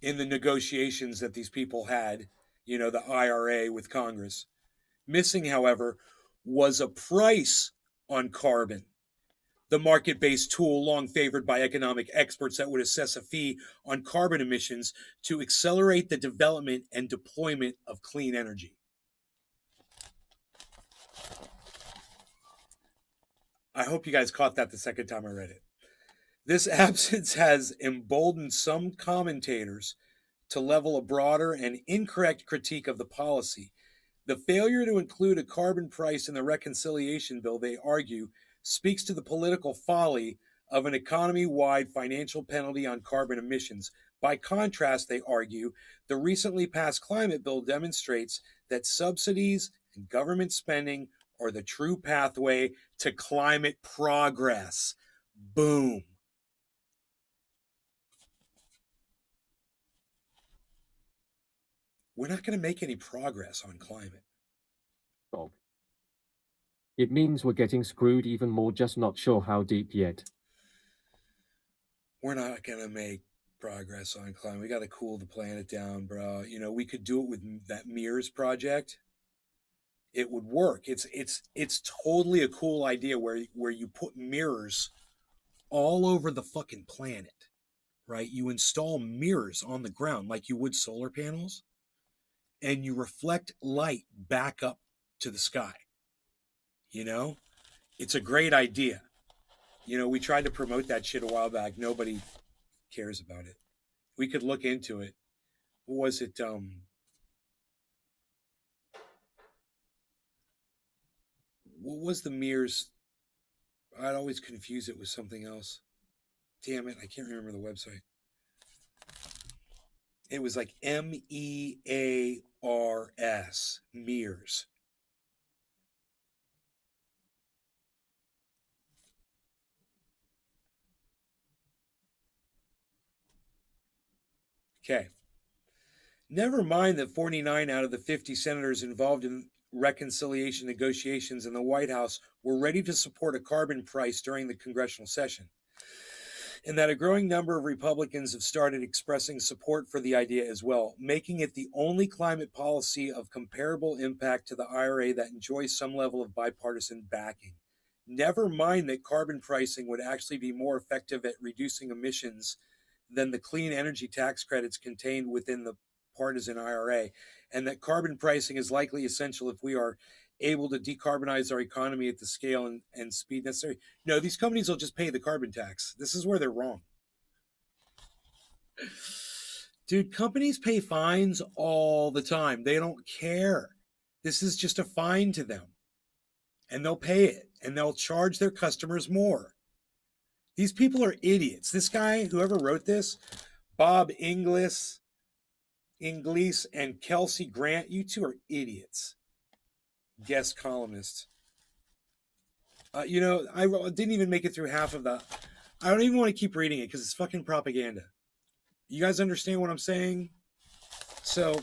in the negotiations that these people had, the IRA with Congress, missing, however, was a price on carbon, the market-based tool long favored by economic experts that would assess a fee on carbon emissions to accelerate the development and deployment of clean energy. I hope you guys caught that the second time I read it. This absence has emboldened some commentators to level a broader and incorrect critique of the policy. The failure to include a carbon price in the reconciliation bill, they argue, speaks to the political folly of an economy-wide financial penalty on carbon emissions. By contrast, they argue, the recently passed climate bill demonstrates that subsidies and government spending are the true pathway to climate progress. Boom. We're not going to make any progress on climate. Bob. It means we're getting screwed even more, just not sure how deep yet. We're not going to make progress on climate. We got to cool the planet down, bro. We could do it with that Mears project. it would work. It's totally a cool idea where you put mirrors all over the fucking planet, right? You install mirrors on the ground like you would solar panels, and you reflect light back up to the sky. You know, it's a great idea. You know, we tried to promote that shit a while back. Nobody cares about it. We could look into it. What was it? What was the mirrors? I'd always confuse it with something else. Damn it, I can't remember the website. It was like MEARS, mirrors. Okay. Never mind that 49 out of the 50 senators involved in reconciliation negotiations in the White House were ready to support a carbon price during the congressional session, and that a growing number of Republicans have started expressing support for the idea as well, making it the only climate policy of comparable impact to the IRA that enjoys some level of bipartisan backing. Never mind that carbon pricing would actually be more effective at reducing emissions than the clean energy tax credits contained within the partisan IRA, and that carbon pricing is likely essential if we are able to decarbonize our economy at the scale and speed necessary. No, these companies will just pay the carbon tax. This is where they're wrong. Dude, companies pay fines all the time. They don't care. This is just a fine to them. And they'll pay it, and they'll charge their customers more. These people are idiots. This guy, whoever wrote this, Bob Inglis, and Kelsey Grant, you two are idiots. Guest columnists. You know, I didn't even make it through half of the. I don't even want to keep reading it because it's fucking propaganda. You guys understand what I'm saying? So,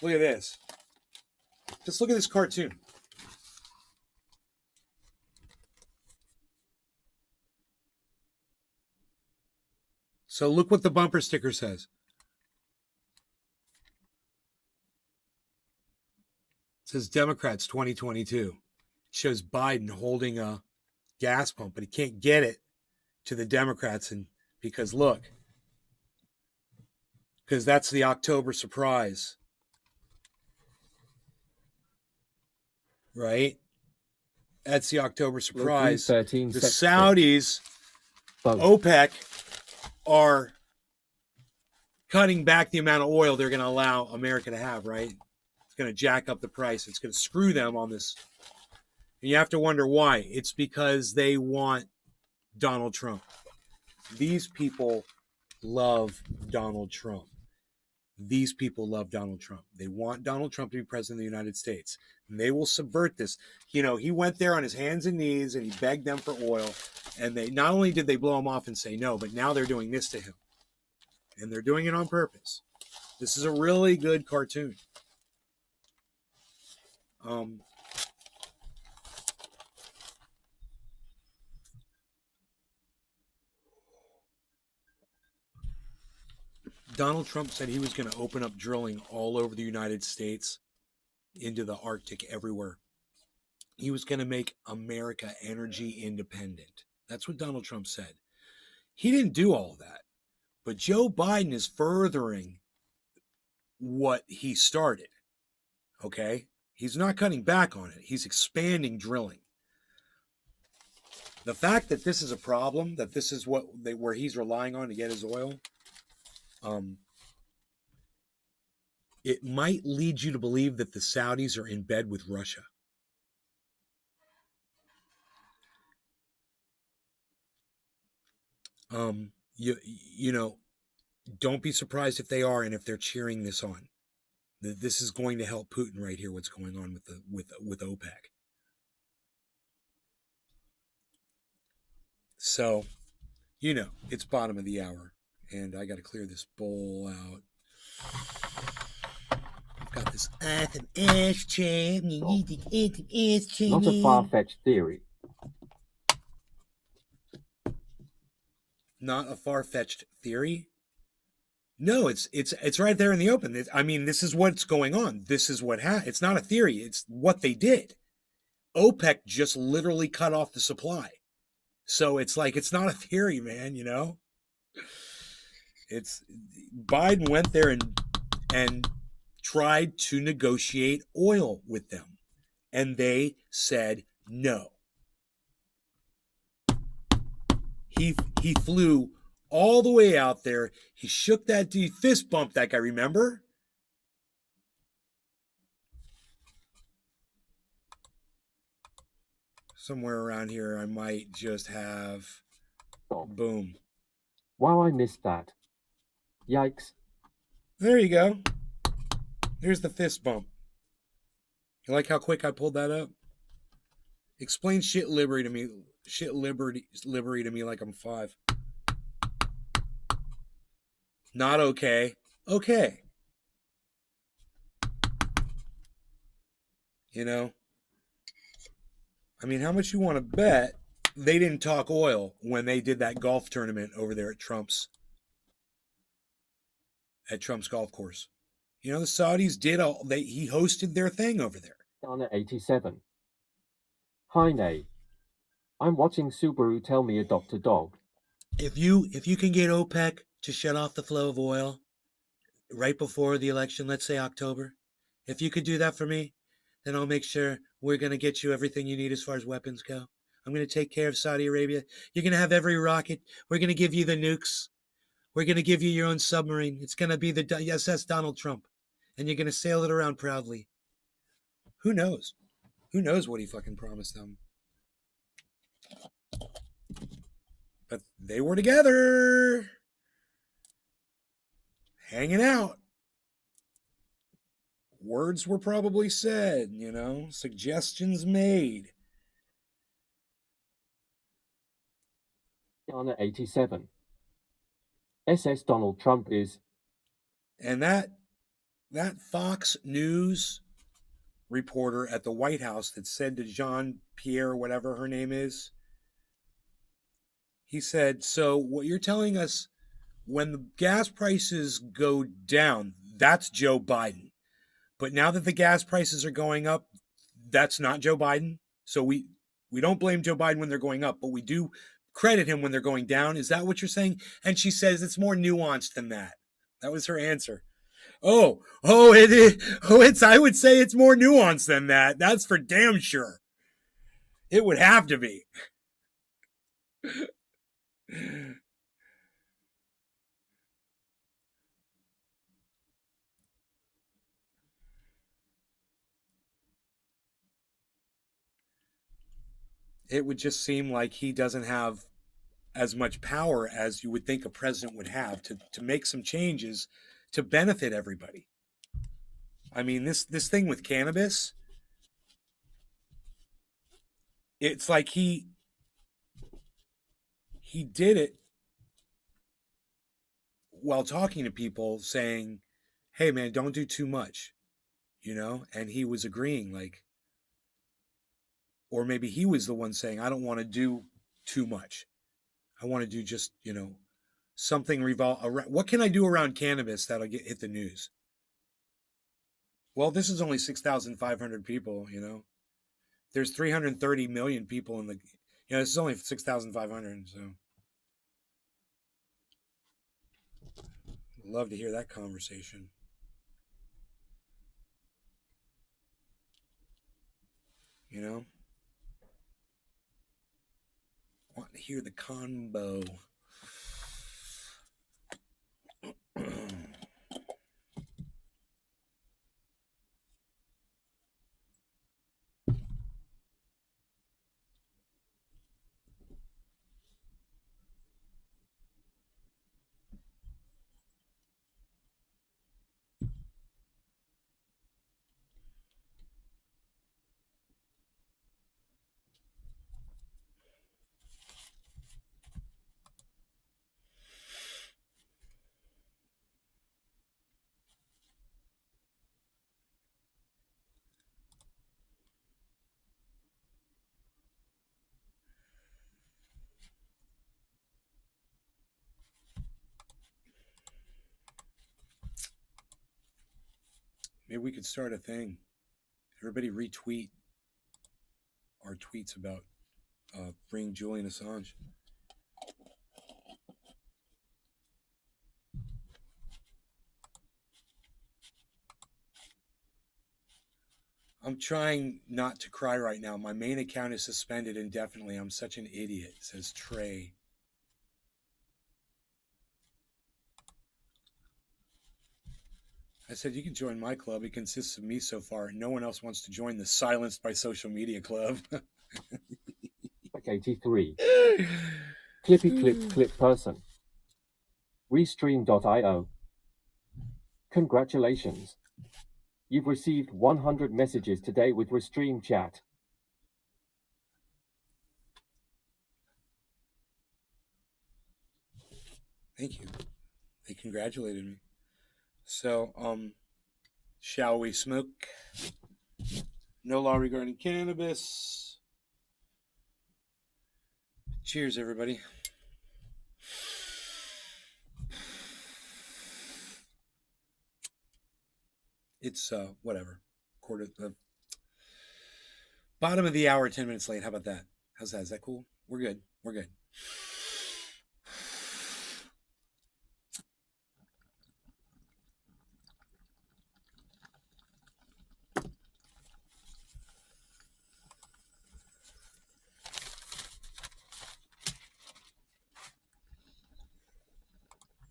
look at this. Just look at this cartoon. So look what the bumper sticker says. It says Democrats 2022. It shows Biden holding a gas pump, but he can't get it to the Democrats, and because look, because that's the October surprise, right? That's the October surprise. The Saudis, OPEC, are cutting back the amount of oil they're going to allow America to have, right? It's going to jack up the price. It's going to screw them on this. And you have to wonder why. It's because they want Donald Trump. These people love Donald Trump. These people love Donald Trump. They want Donald Trump to be president of the United States. And they will subvert this. You know, he went there on his hands and knees and he begged them for oil. And they not only did they blow him off and say no, but now they're doing this to him. And they're doing it on purpose. This is a really good cartoon. Donald Trump said he was going to open up drilling all over the United States, into the Arctic, everywhere. He was going to make America energy independent. That's what Donald Trump said. He didn't do all that. But Joe Biden is furthering what he started. Okay? He's not cutting back on it. He's expanding drilling. The fact that this is a problem, that this is where he's relying on to get his oil, it might lead you to believe that the Saudis are in bed with Russia. You know, don't be surprised if they are, and if they're cheering this on. This is going to help Putin right here. What's going on with OPEC? So, you know, it's bottom of the hour, and I got to clear this bowl out. I've got this ashtray. Not a far-fetched theory. Not a far-fetched theory? No, it's right there in the open. I mean, this is what's going on. This is what it's not a theory. It's what they did. OPEC just literally cut off the supply. So it's like it's not a theory, man, you know? It's Biden went there and tried to negotiate oil with them, and they said no. He flew all the way out there. He shook that dude, fist bumped that guy, remember? Somewhere around here, I might just have boom. Wow, I missed that. Yikes. There you go. There's the fist bump. You like how quick I pulled that up? Explain shit liberty to me. Shit liberty to me like I'm 5. Not okay. Okay. You know? I mean, how much you want to bet they didn't talk oil when they did that golf tournament over there at Trump's golf course? You know, the Saudis did he hosted their thing over there. Donna 87. Hi, Nay. I'm watching Subaru tell me adopt a dog. If you can get OPEC to shut off the flow of oil right before the election, let's say October, if you could do that for me, then I'll make sure we're going to get you everything you need as far as weapons go. I'm going to take care of Saudi Arabia. You're going to have every rocket. We're going to give you the nukes. We're going to give you your own submarine. It's going to be the SS Donald Trump. And you're going to sail it around proudly. Who knows? Who knows what he fucking promised them? But they were together. Hanging out. Words were probably said, you know, suggestions made. Donna 87. SS Donald Trump is. And that Fox News reporter at the White House that said to Jean-Pierre, whatever her name is, he said, so what you're telling us, when the gas prices go down, that's Joe Biden. But now that the gas prices are going up, that's not Joe Biden. So we don't blame Joe Biden when they're going up, but we do credit him when they're going down. Is that what you're saying? And she says it's more nuanced than that. That was her answer. It is. I would say it's more nuanced than that. That's for damn sure. It would have to be. It would just seem like he doesn't have as much power as you would think a president would have to make some changes to benefit everybody. I mean, this thing with cannabis, it's like he did it while talking to people saying, hey man, don't do too much, you know? And he was agreeing, like, or maybe he was the one saying, I don't want to do too much. I want to do just, you know, something around. What can I do around cannabis that'll hit the news? Well, this is only 6,500 people, you know. There's 330 million people in the, you know, this is only 6,500, so. Love to hear that conversation. You know? Want to hear the combo. Maybe we could start a thing. Everybody retweet our tweets about bring Julian Assange. I'm trying not to cry right now. My main account is suspended indefinitely. I'm such an idiot, says Trey. I said, you can join my club. It consists of me so far. No one else wants to join the Silenced by Social Media Club. Like 83. Clippy clip clip person. Restream.io. Congratulations. You've received 100 messages today with Restream chat. Thank you. They congratulated me. So, shall we smoke? No law regarding cannabis. Cheers, everybody. It's whatever. Bottom of the hour, 10 minutes late. How about that? How's that? Is that cool? We're good. We're good.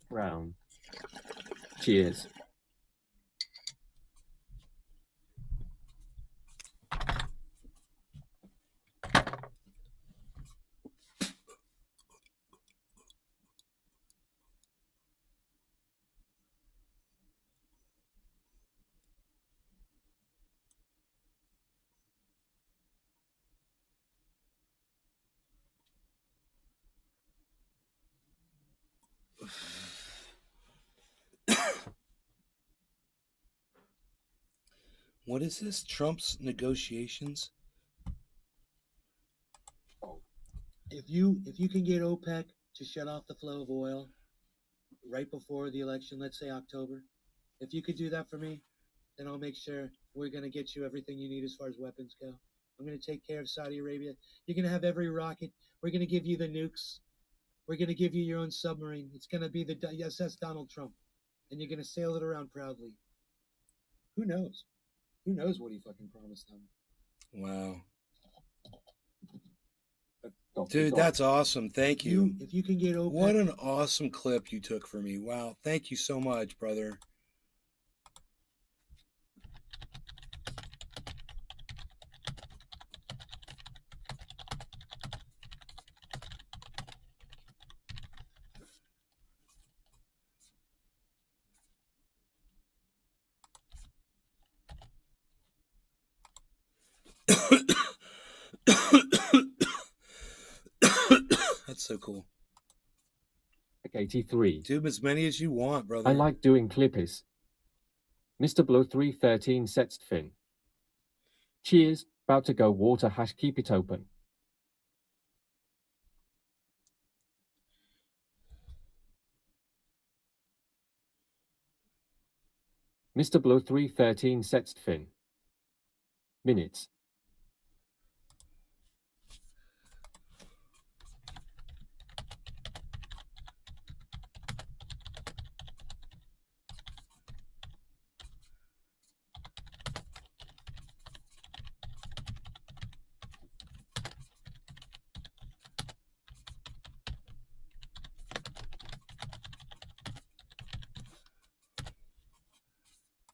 Brown. Cheers. What is this? Trump's negotiations? If you can get OPEC to shut off the flow of oil right before the election, let's say October, if you could do that for me, then I'll make sure we're going to get you everything you need as far as weapons go. I'm going to take care of Saudi Arabia. You're going to have every rocket. We're going to give you the nukes. We're going to give you your own submarine. It's going to be the SS Donald Trump. And you're going to sail it around proudly. Who knows? Who knows what he fucking promised them? Wow. Dude, that's awesome. Thank you. If you can get OPEC. What an awesome clip you took for me. Wow. Thank you so much, brother. That's so cool. Like 83. Do as many as you want, brother. I like doing clippers. Mr. Blow 313 sets fin. Cheers. About to go water hash keep it open. Mr. Blow 313 sets fin. Minutes.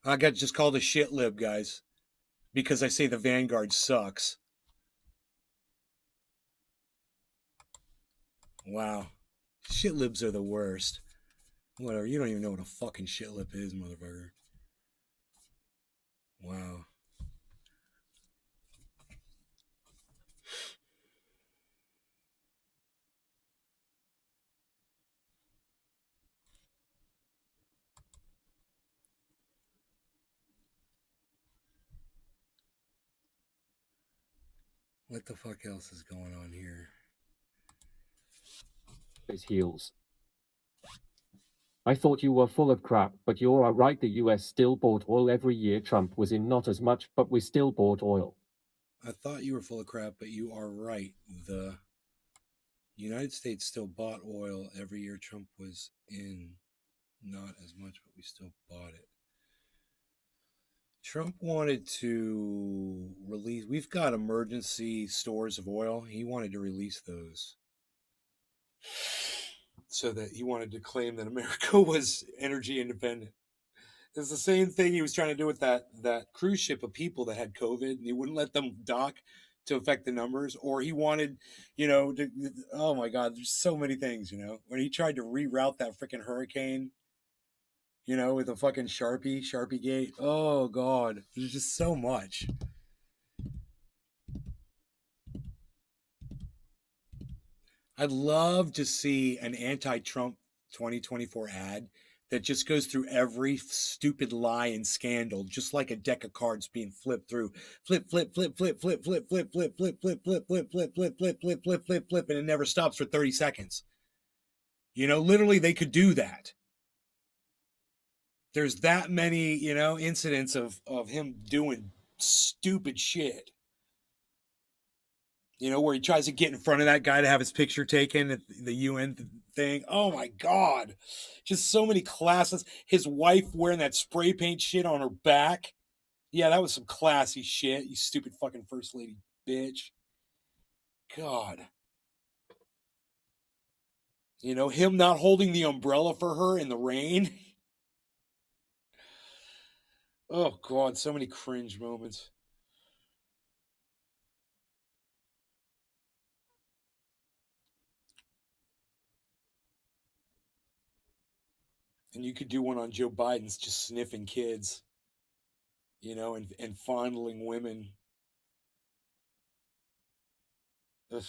I got just called a shit lib, guys, because I say the Vanguard sucks. Wow. Shit libs are the worst. Whatever. You don't even know what a fucking shit lip is, motherfucker. Wow. What the fuck else is going on here? His heels. I thought you were full of crap, but you are right. The US still bought oil every year. Trump was in not as much, but we still bought oil. I thought you were full of crap, but you are right. The United States still bought oil every year. Trump was in not as much, but we still bought it. Trump wanted to release, we've got emergency stores of oil. He wanted to release those so that he wanted to claim that America was energy independent. It's the same thing he was trying to do with that cruise ship of people that had COVID, and he wouldn't let them dock to affect the numbers. Or he wanted, oh my God, there's so many things, when he tried to reroute that freaking hurricane, with a fucking Sharpie gate. Oh God, there's just so much. I'd love to see an anti-Trump 2024 ad that just goes through every stupid lie and scandal, just like a deck of cards being flipped through. Flip, flip, flip, flip, flip, flip, flip, flip, flip, flip, flip, flip, flip, flip, flip, flip, flip, flip, flip, and it never stops for 30 seconds. Literally they could do that. There's that many, incidents of him doing stupid shit. Where he tries to get in front of that guy to have his picture taken at the UN thing. Oh my God. Just so many classes. His wife wearing that spray paint shit on her back. Yeah, that was some classy shit, you stupid fucking first lady bitch. God. Him not holding the umbrella for her in the rain. Oh God, so many cringe moments. And you could do one on Joe Biden's just sniffing kids, and fondling women. Ugh.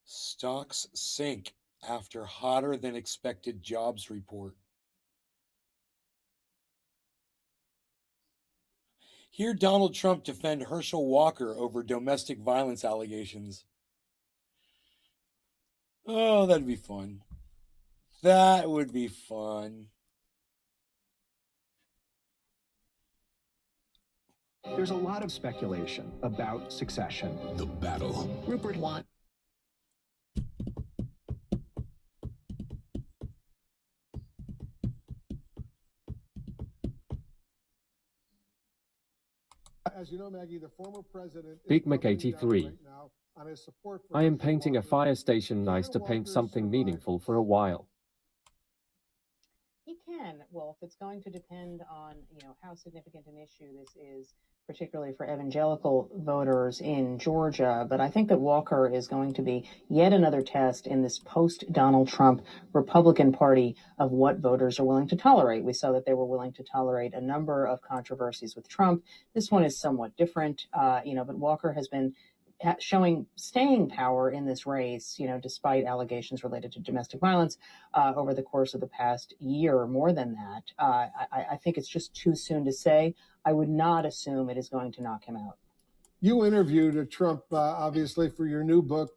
Stocks sink after hotter than expected jobs report. Hear Donald Trump defend Herschel Walker over domestic violence allegations. Oh, that'd be fun. That would be fun. There's a lot of speculation about succession. The battle. Rupert won. As you know, Maggie, the former president Big Mac 83. I am painting a fire station nice to paint something meaningful for a while. He can, Wolf. It's going to depend on, how significant an issue this is, particularly for evangelical voters in Georgia. But I think that Walker is going to be yet another test in this post-Donald Trump Republican Party of what voters are willing to tolerate. We saw that they were willing to tolerate a number of controversies with Trump. This one is somewhat different, but Walker has been showing staying power in this race, despite allegations related to domestic violence over the course of the past year or more than that. I think it's just too soon to say. I would not assume it is going to knock him out. You interviewed Trump, obviously, for your new book,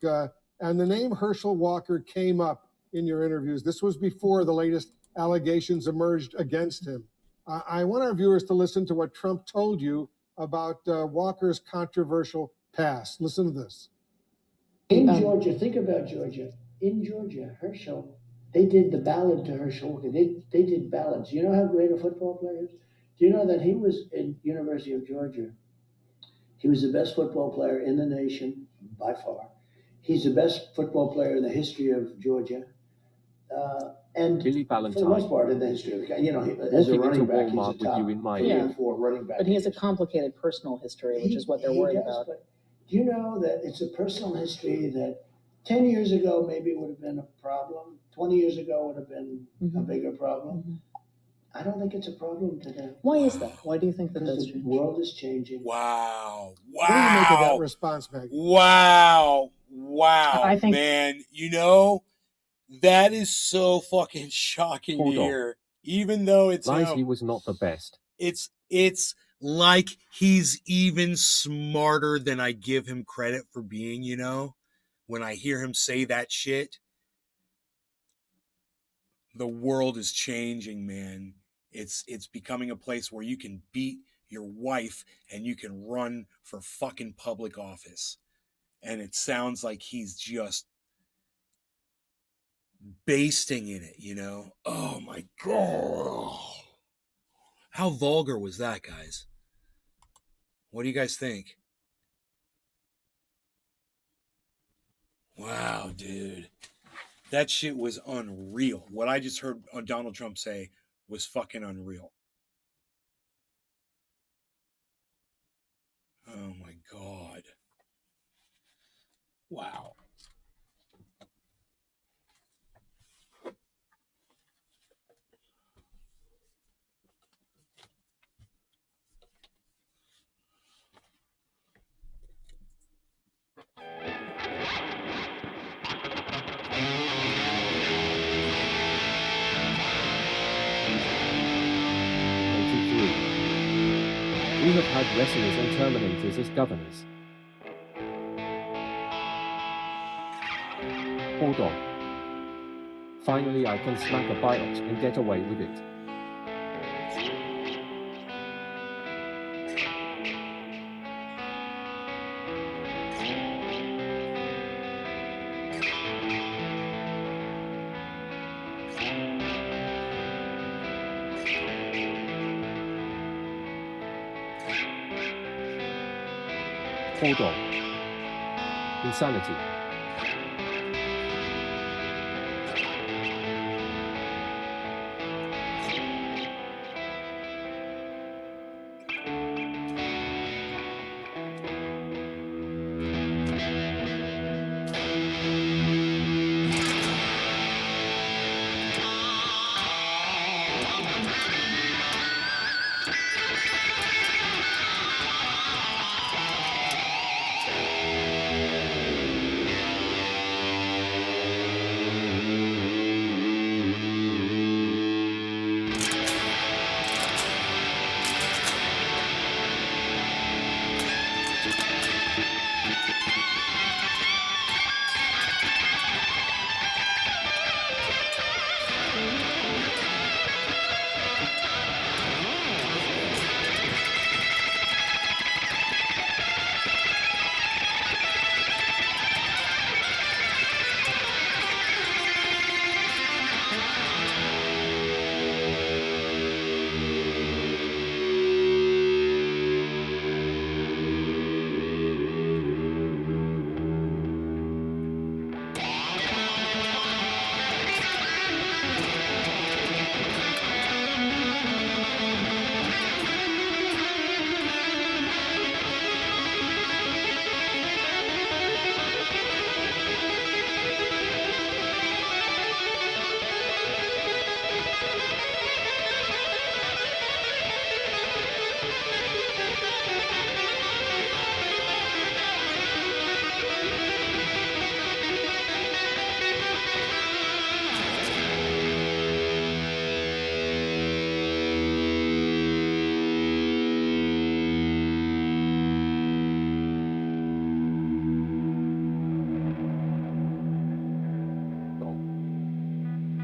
and the name Herschel Walker came up in your interviews. This was before the latest allegations emerged against him. I want our viewers to listen to what Trump told you about Walker's controversial past. Listen to this. In Georgia, think about Georgia. in Georgia, Herschel, they did the ballad to Herschel Walker. They did ballads. You know how great a football player is? Do you know that he was in University of Georgia? He was the best football player in the nation by far. He's the best football player in the history of Georgia. And Billy for the most Ballantyne. part in the history of the guy, you know, as a Walking into running back, he's a Walmart with top you in my 3 ear. or 4 running back. But he has a complicated personal history, which is what they're worried about. But do you know that it's a personal history that 10 years ago maybe would have been a problem, 20 years ago would have been a bigger problem? I don't think it's a problem today. Why is that? Why do you think that Because that's the changed? world is changing. Wow. What do you make of that Wow. response, Meg? Wow. Wow. I think- Man, you know, that is so fucking shocking Hold to on. hear. Even though it's Lies, he was not the best. it's like he's even smarter than I give him credit for being, you know? When I hear him say that shit, the world is changing, man. It's becoming a place where you can beat your wife and you can run for fucking public office. And it sounds like he's just basting in it, you know? Oh my God. How vulgar was that, guys? What do you guys think? Wow, dude. That shit was unreal. What I just heard Donald Trump say was fucking unreal. Oh my God. Wow. We have had wrestlers and Terminators as governors. Hold on. Finally I can smack a biot and get away with it. Hold on. Insanity.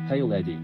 Hail Eddie.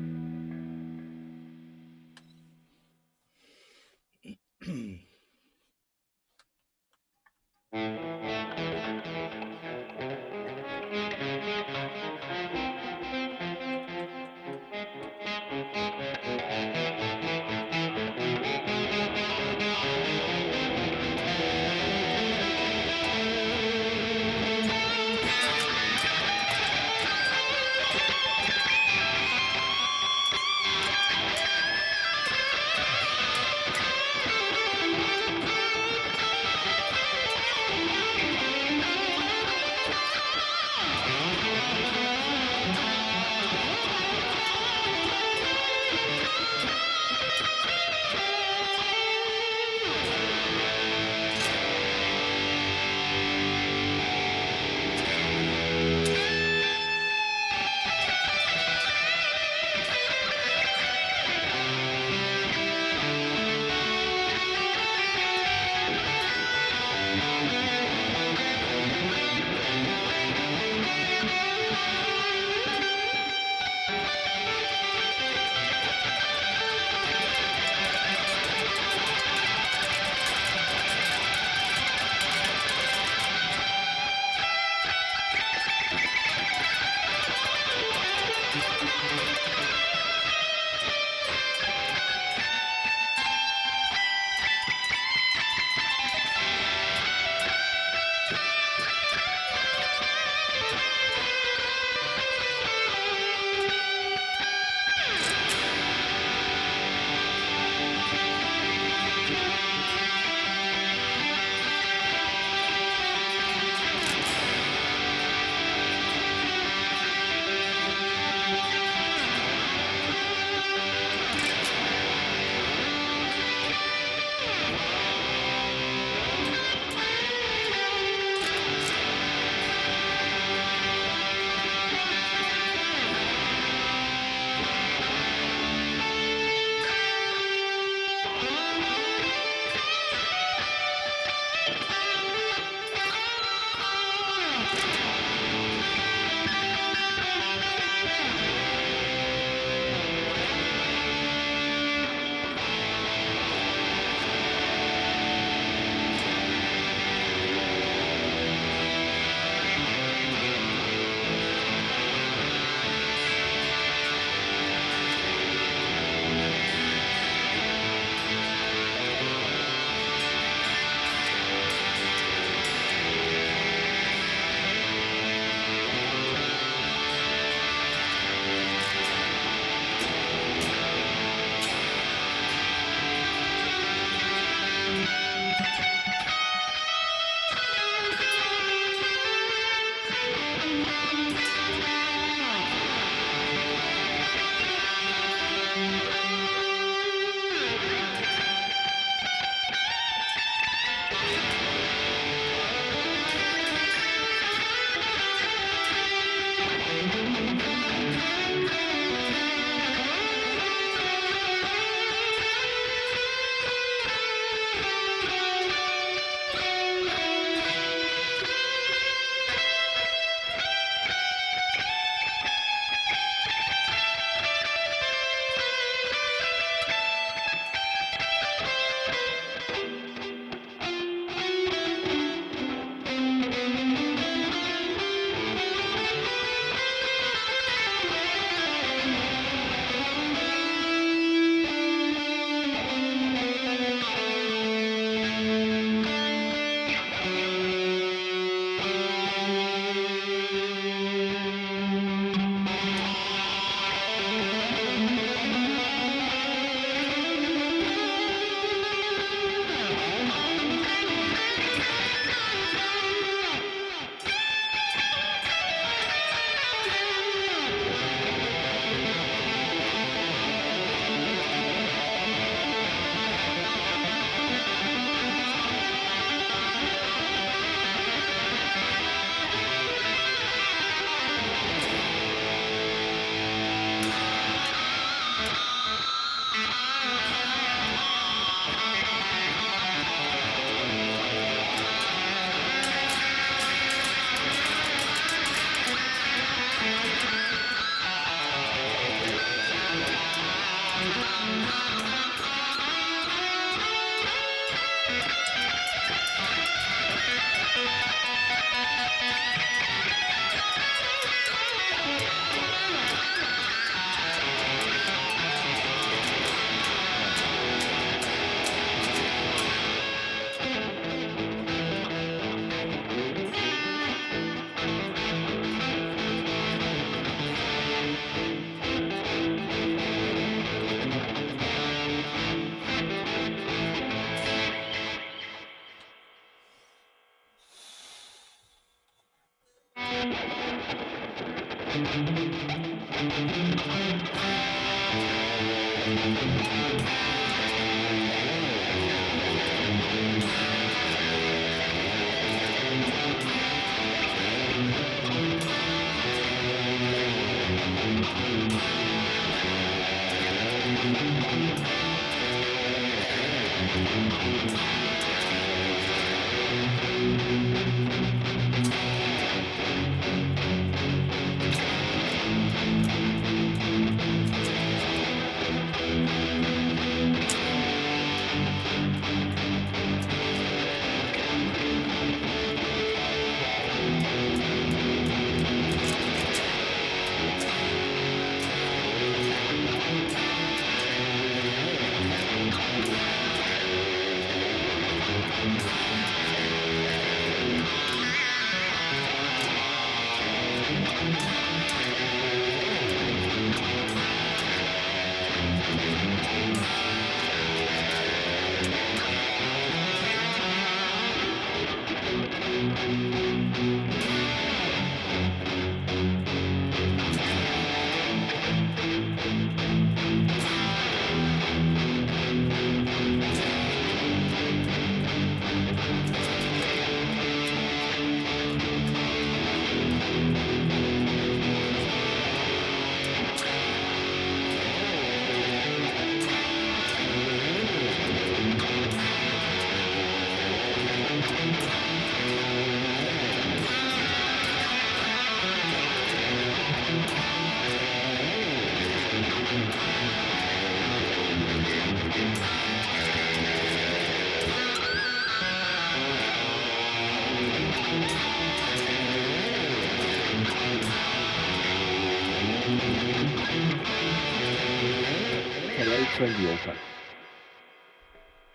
Trendy Alter.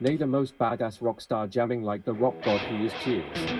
Nay, the most badass rock star jamming like the rock god he is. Cheers.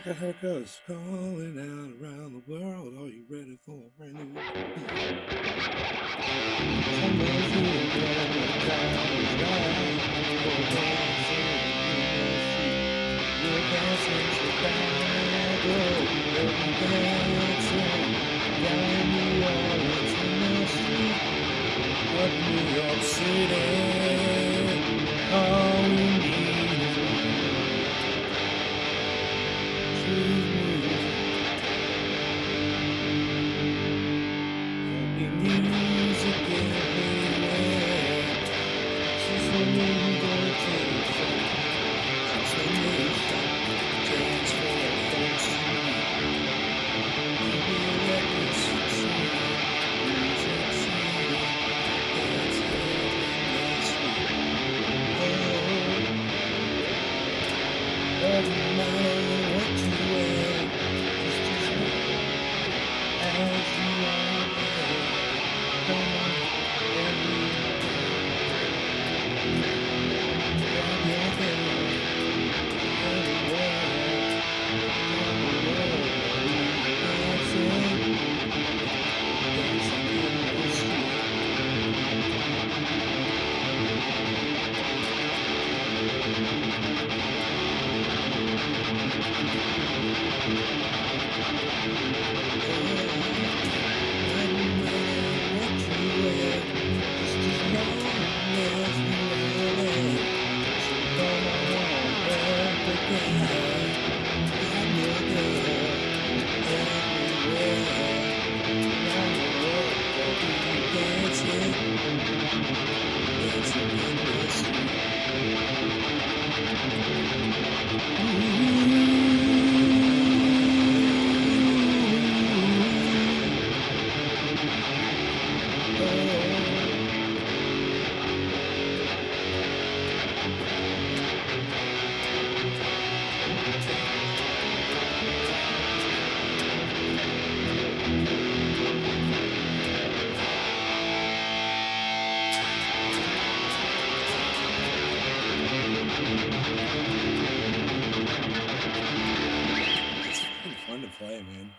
Look at how it goes. Going out around the world. Are you ready for a brand new New York City. All we need is true music. There'll be music everywhere. She's the new transformation. Transform folks to me. Maybe records succeed. Music succeed. That's doesn't matter what you wear, it's just as you are there. Come on,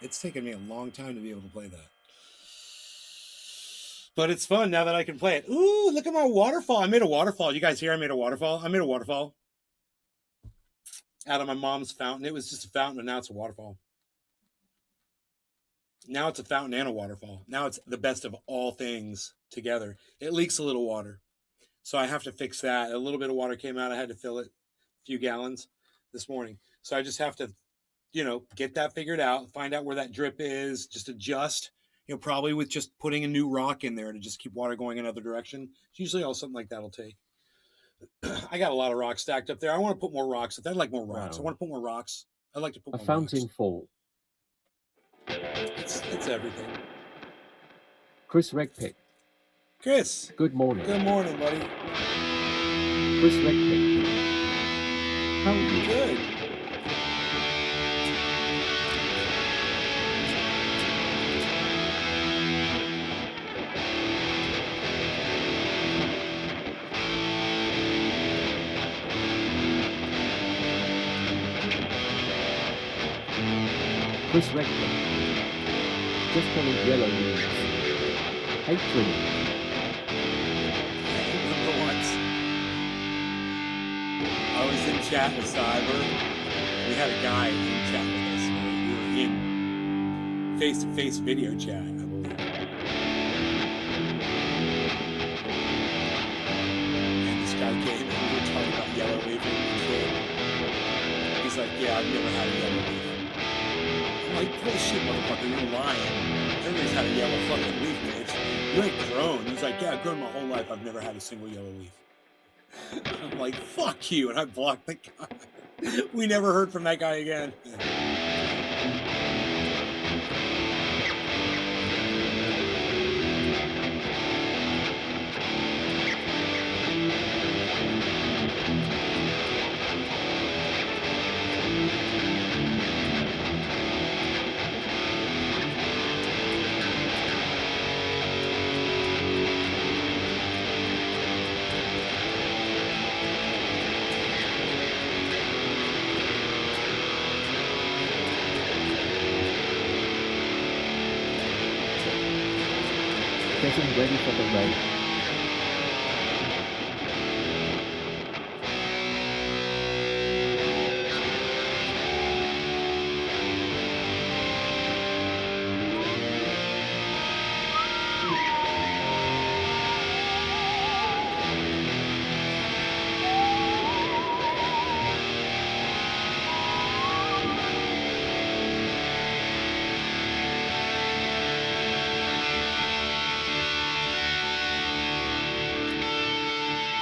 it's taken me a long time to be able to play that. But it's fun now that I can play it. Ooh, look at my waterfall. I made a waterfall. You guys hear I made a waterfall? I made a waterfall out of my mom's fountain. It was just a fountain, but now it's a waterfall. Now it's a fountain and a waterfall. Now it's the best of all things together. It leaks a little water, so I have to fix that. A little bit of water came out. I had to fill it, a few gallons this morning. So I just have to, get that figured out, find out where that drip is, just adjust, probably with just putting a new rock in there to just keep water going another direction. It's usually all something like that'll take. I got a lot of rocks stacked up there. I want to put more rocks. I'd like more rocks. Wow. I want to put more rocks. I'd like to put A more fountain rocks. fall. It's everything. Chris Regpick. Chris. Good morning. Good morning, buddy. Chris Regpick. How are you? Good. Chris Regpick. Just coming yellow news. Hate dream. Remember once I was in chat with Cyber. We had a guy in chat with us. We were in face-to-face video chat, I believe. And this guy came and we were talking about yellow leafing and shit. He's like, yeah, I've never had a yellow leaf. I'm like, bullshit, motherfucker, you're lying. Everybody's had a yellow fucking leaf, bitch. You ain't grown. He's like, yeah, I've grown my whole life. I've never had a single yellow leaf. I'm like, fuck you. And I blocked the guy. We never heard from that guy again. and ready for the raid.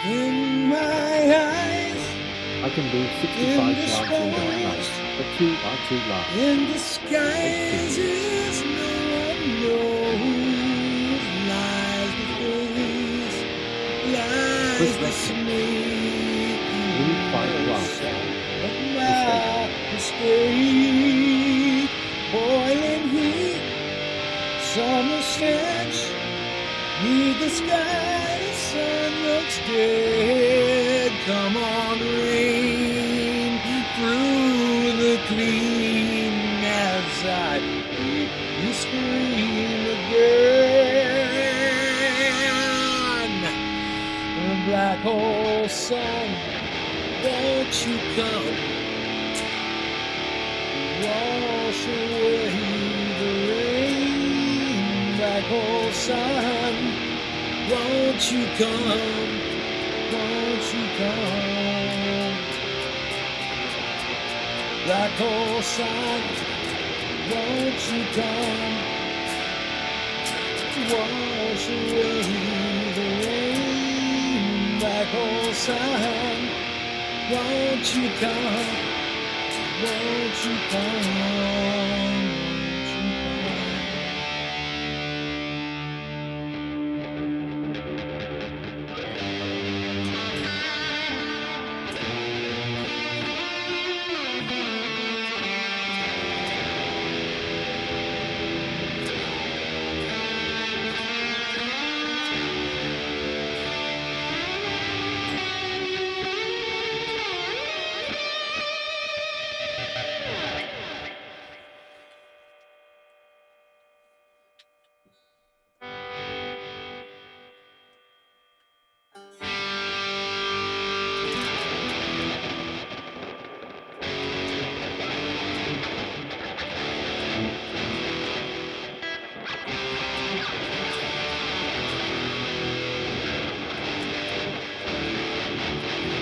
In my eyes, I can move 65 yards in the night, but 2 are too large. in disguises, no one knows. Lies the face, lies Chris the Weston. snake. Need 5 glass. Of my mistake, boiling heat, summer stench. Need the sky, the sun looks dead. Come on, rain through the clean as I hear you scream again. The black hole sun, won't you come? Wash away the rain. Black hole sun, won't you come? Won't you come? Black hole sun, won't you come? Wash away the rain. Black hole sun, won't you come? Won't you come? Won't you come?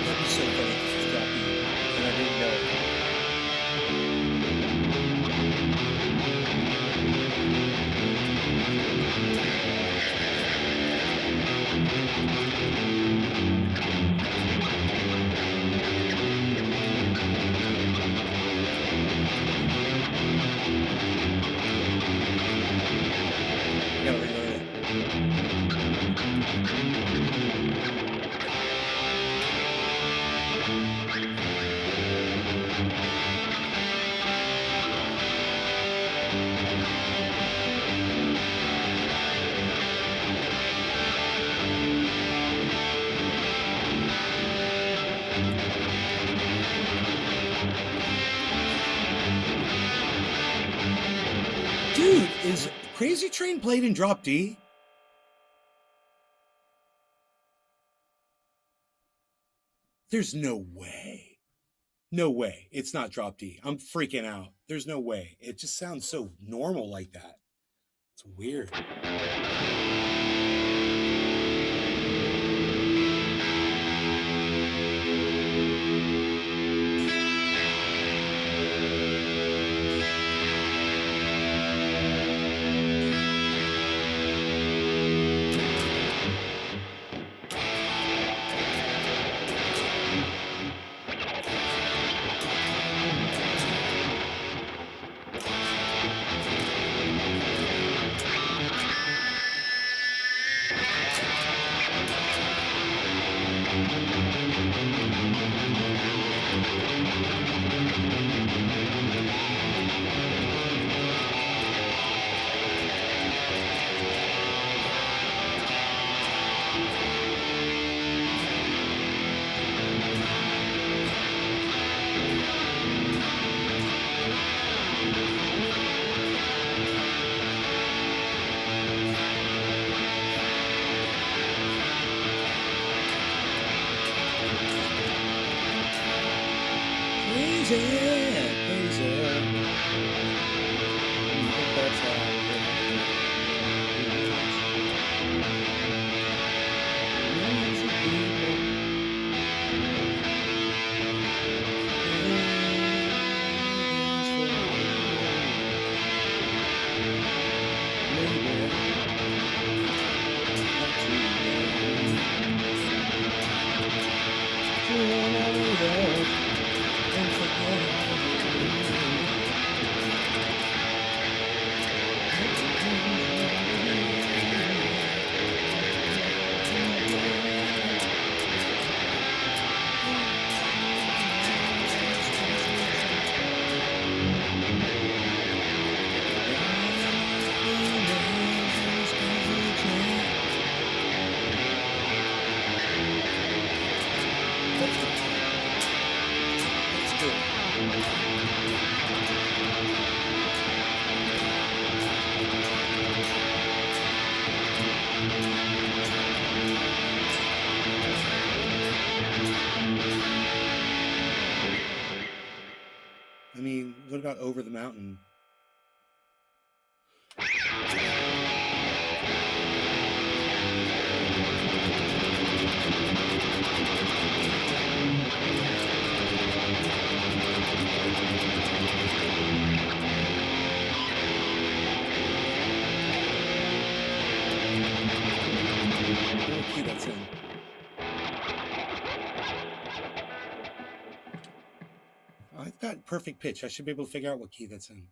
That'd be so funny if this dropped you, and I didn't know. Gotta reload it. Dude, is Crazy Train played in Drop D? There's no way. No way. It's not Drop D. I'm freaking out. There's no way. It just sounds so normal like that. It's weird. I mean, what about Over the Mountain? What key that's in? I've got perfect pitch. I should be able to figure out what key that's in.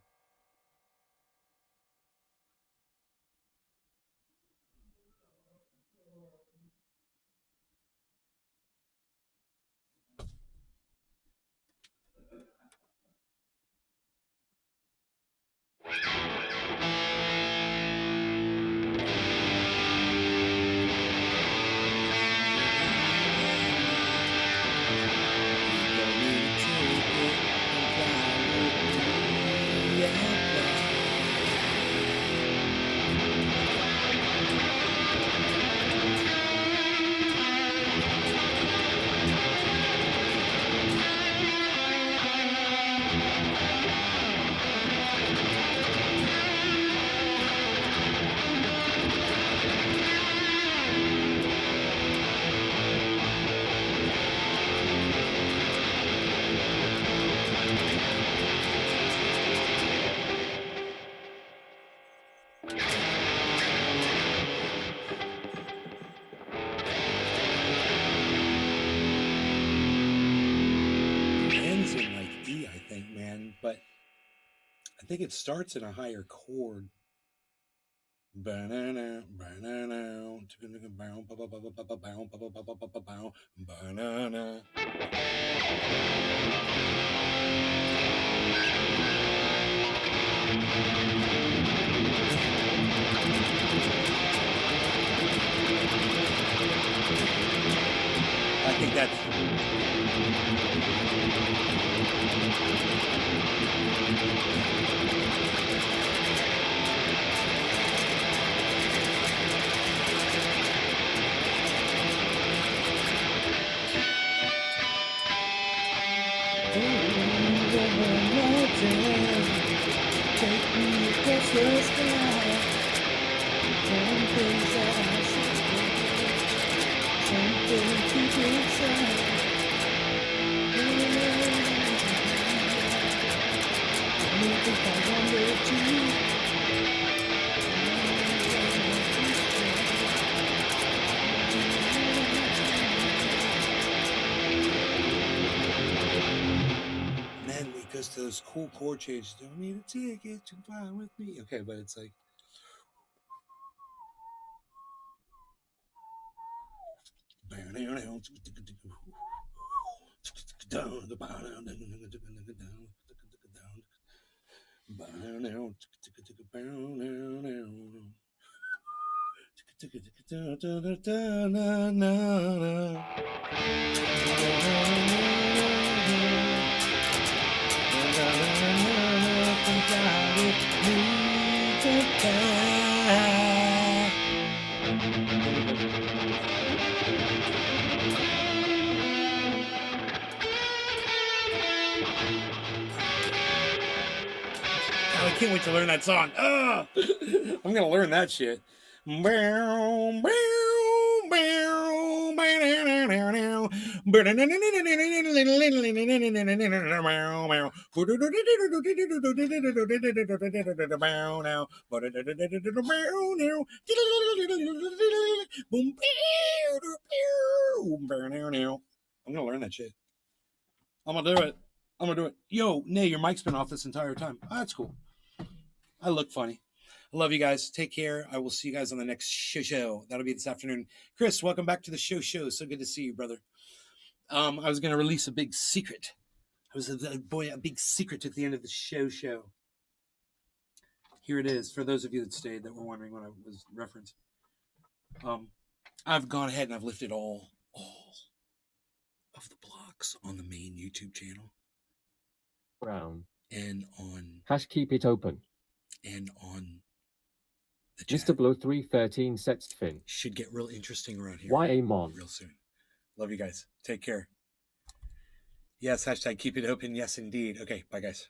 I think it starts in a higher chord. Banana, banana, banana. I think that's. Take me across the sky. Some things that I see, something deep inside. I think I wonder too. And then it goes to those cool chord changes. Don't need a ticket to fly with me. Okay, but it's like. can't wait to learn that song. I'm gonna learn that shit. I'm gonna learn that shit. I'm gonna do it. I'm gonna do it. Yo, Nay, your mic's been off this entire time. Oh, that's cool. I look funny. I love you guys. Take care. I will see you guys on the next show. That'll be this afternoon. Chris, welcome back to the show. So good to see you, brother. I was going to release a big secret. A big secret at the end of the show. Here it is. For those of you that stayed that were wondering what I was referenced. I've gone ahead and I've lifted all of the blocks on the main YouTube channel. Brown. And on... Keep it open. And on... Mr. Blow 313 sets fin. Should get real interesting around here. YA Mon. Real soon. Love you guys. Take care. Yes, hashtag keep it open. Yes, indeed. Okay, bye guys.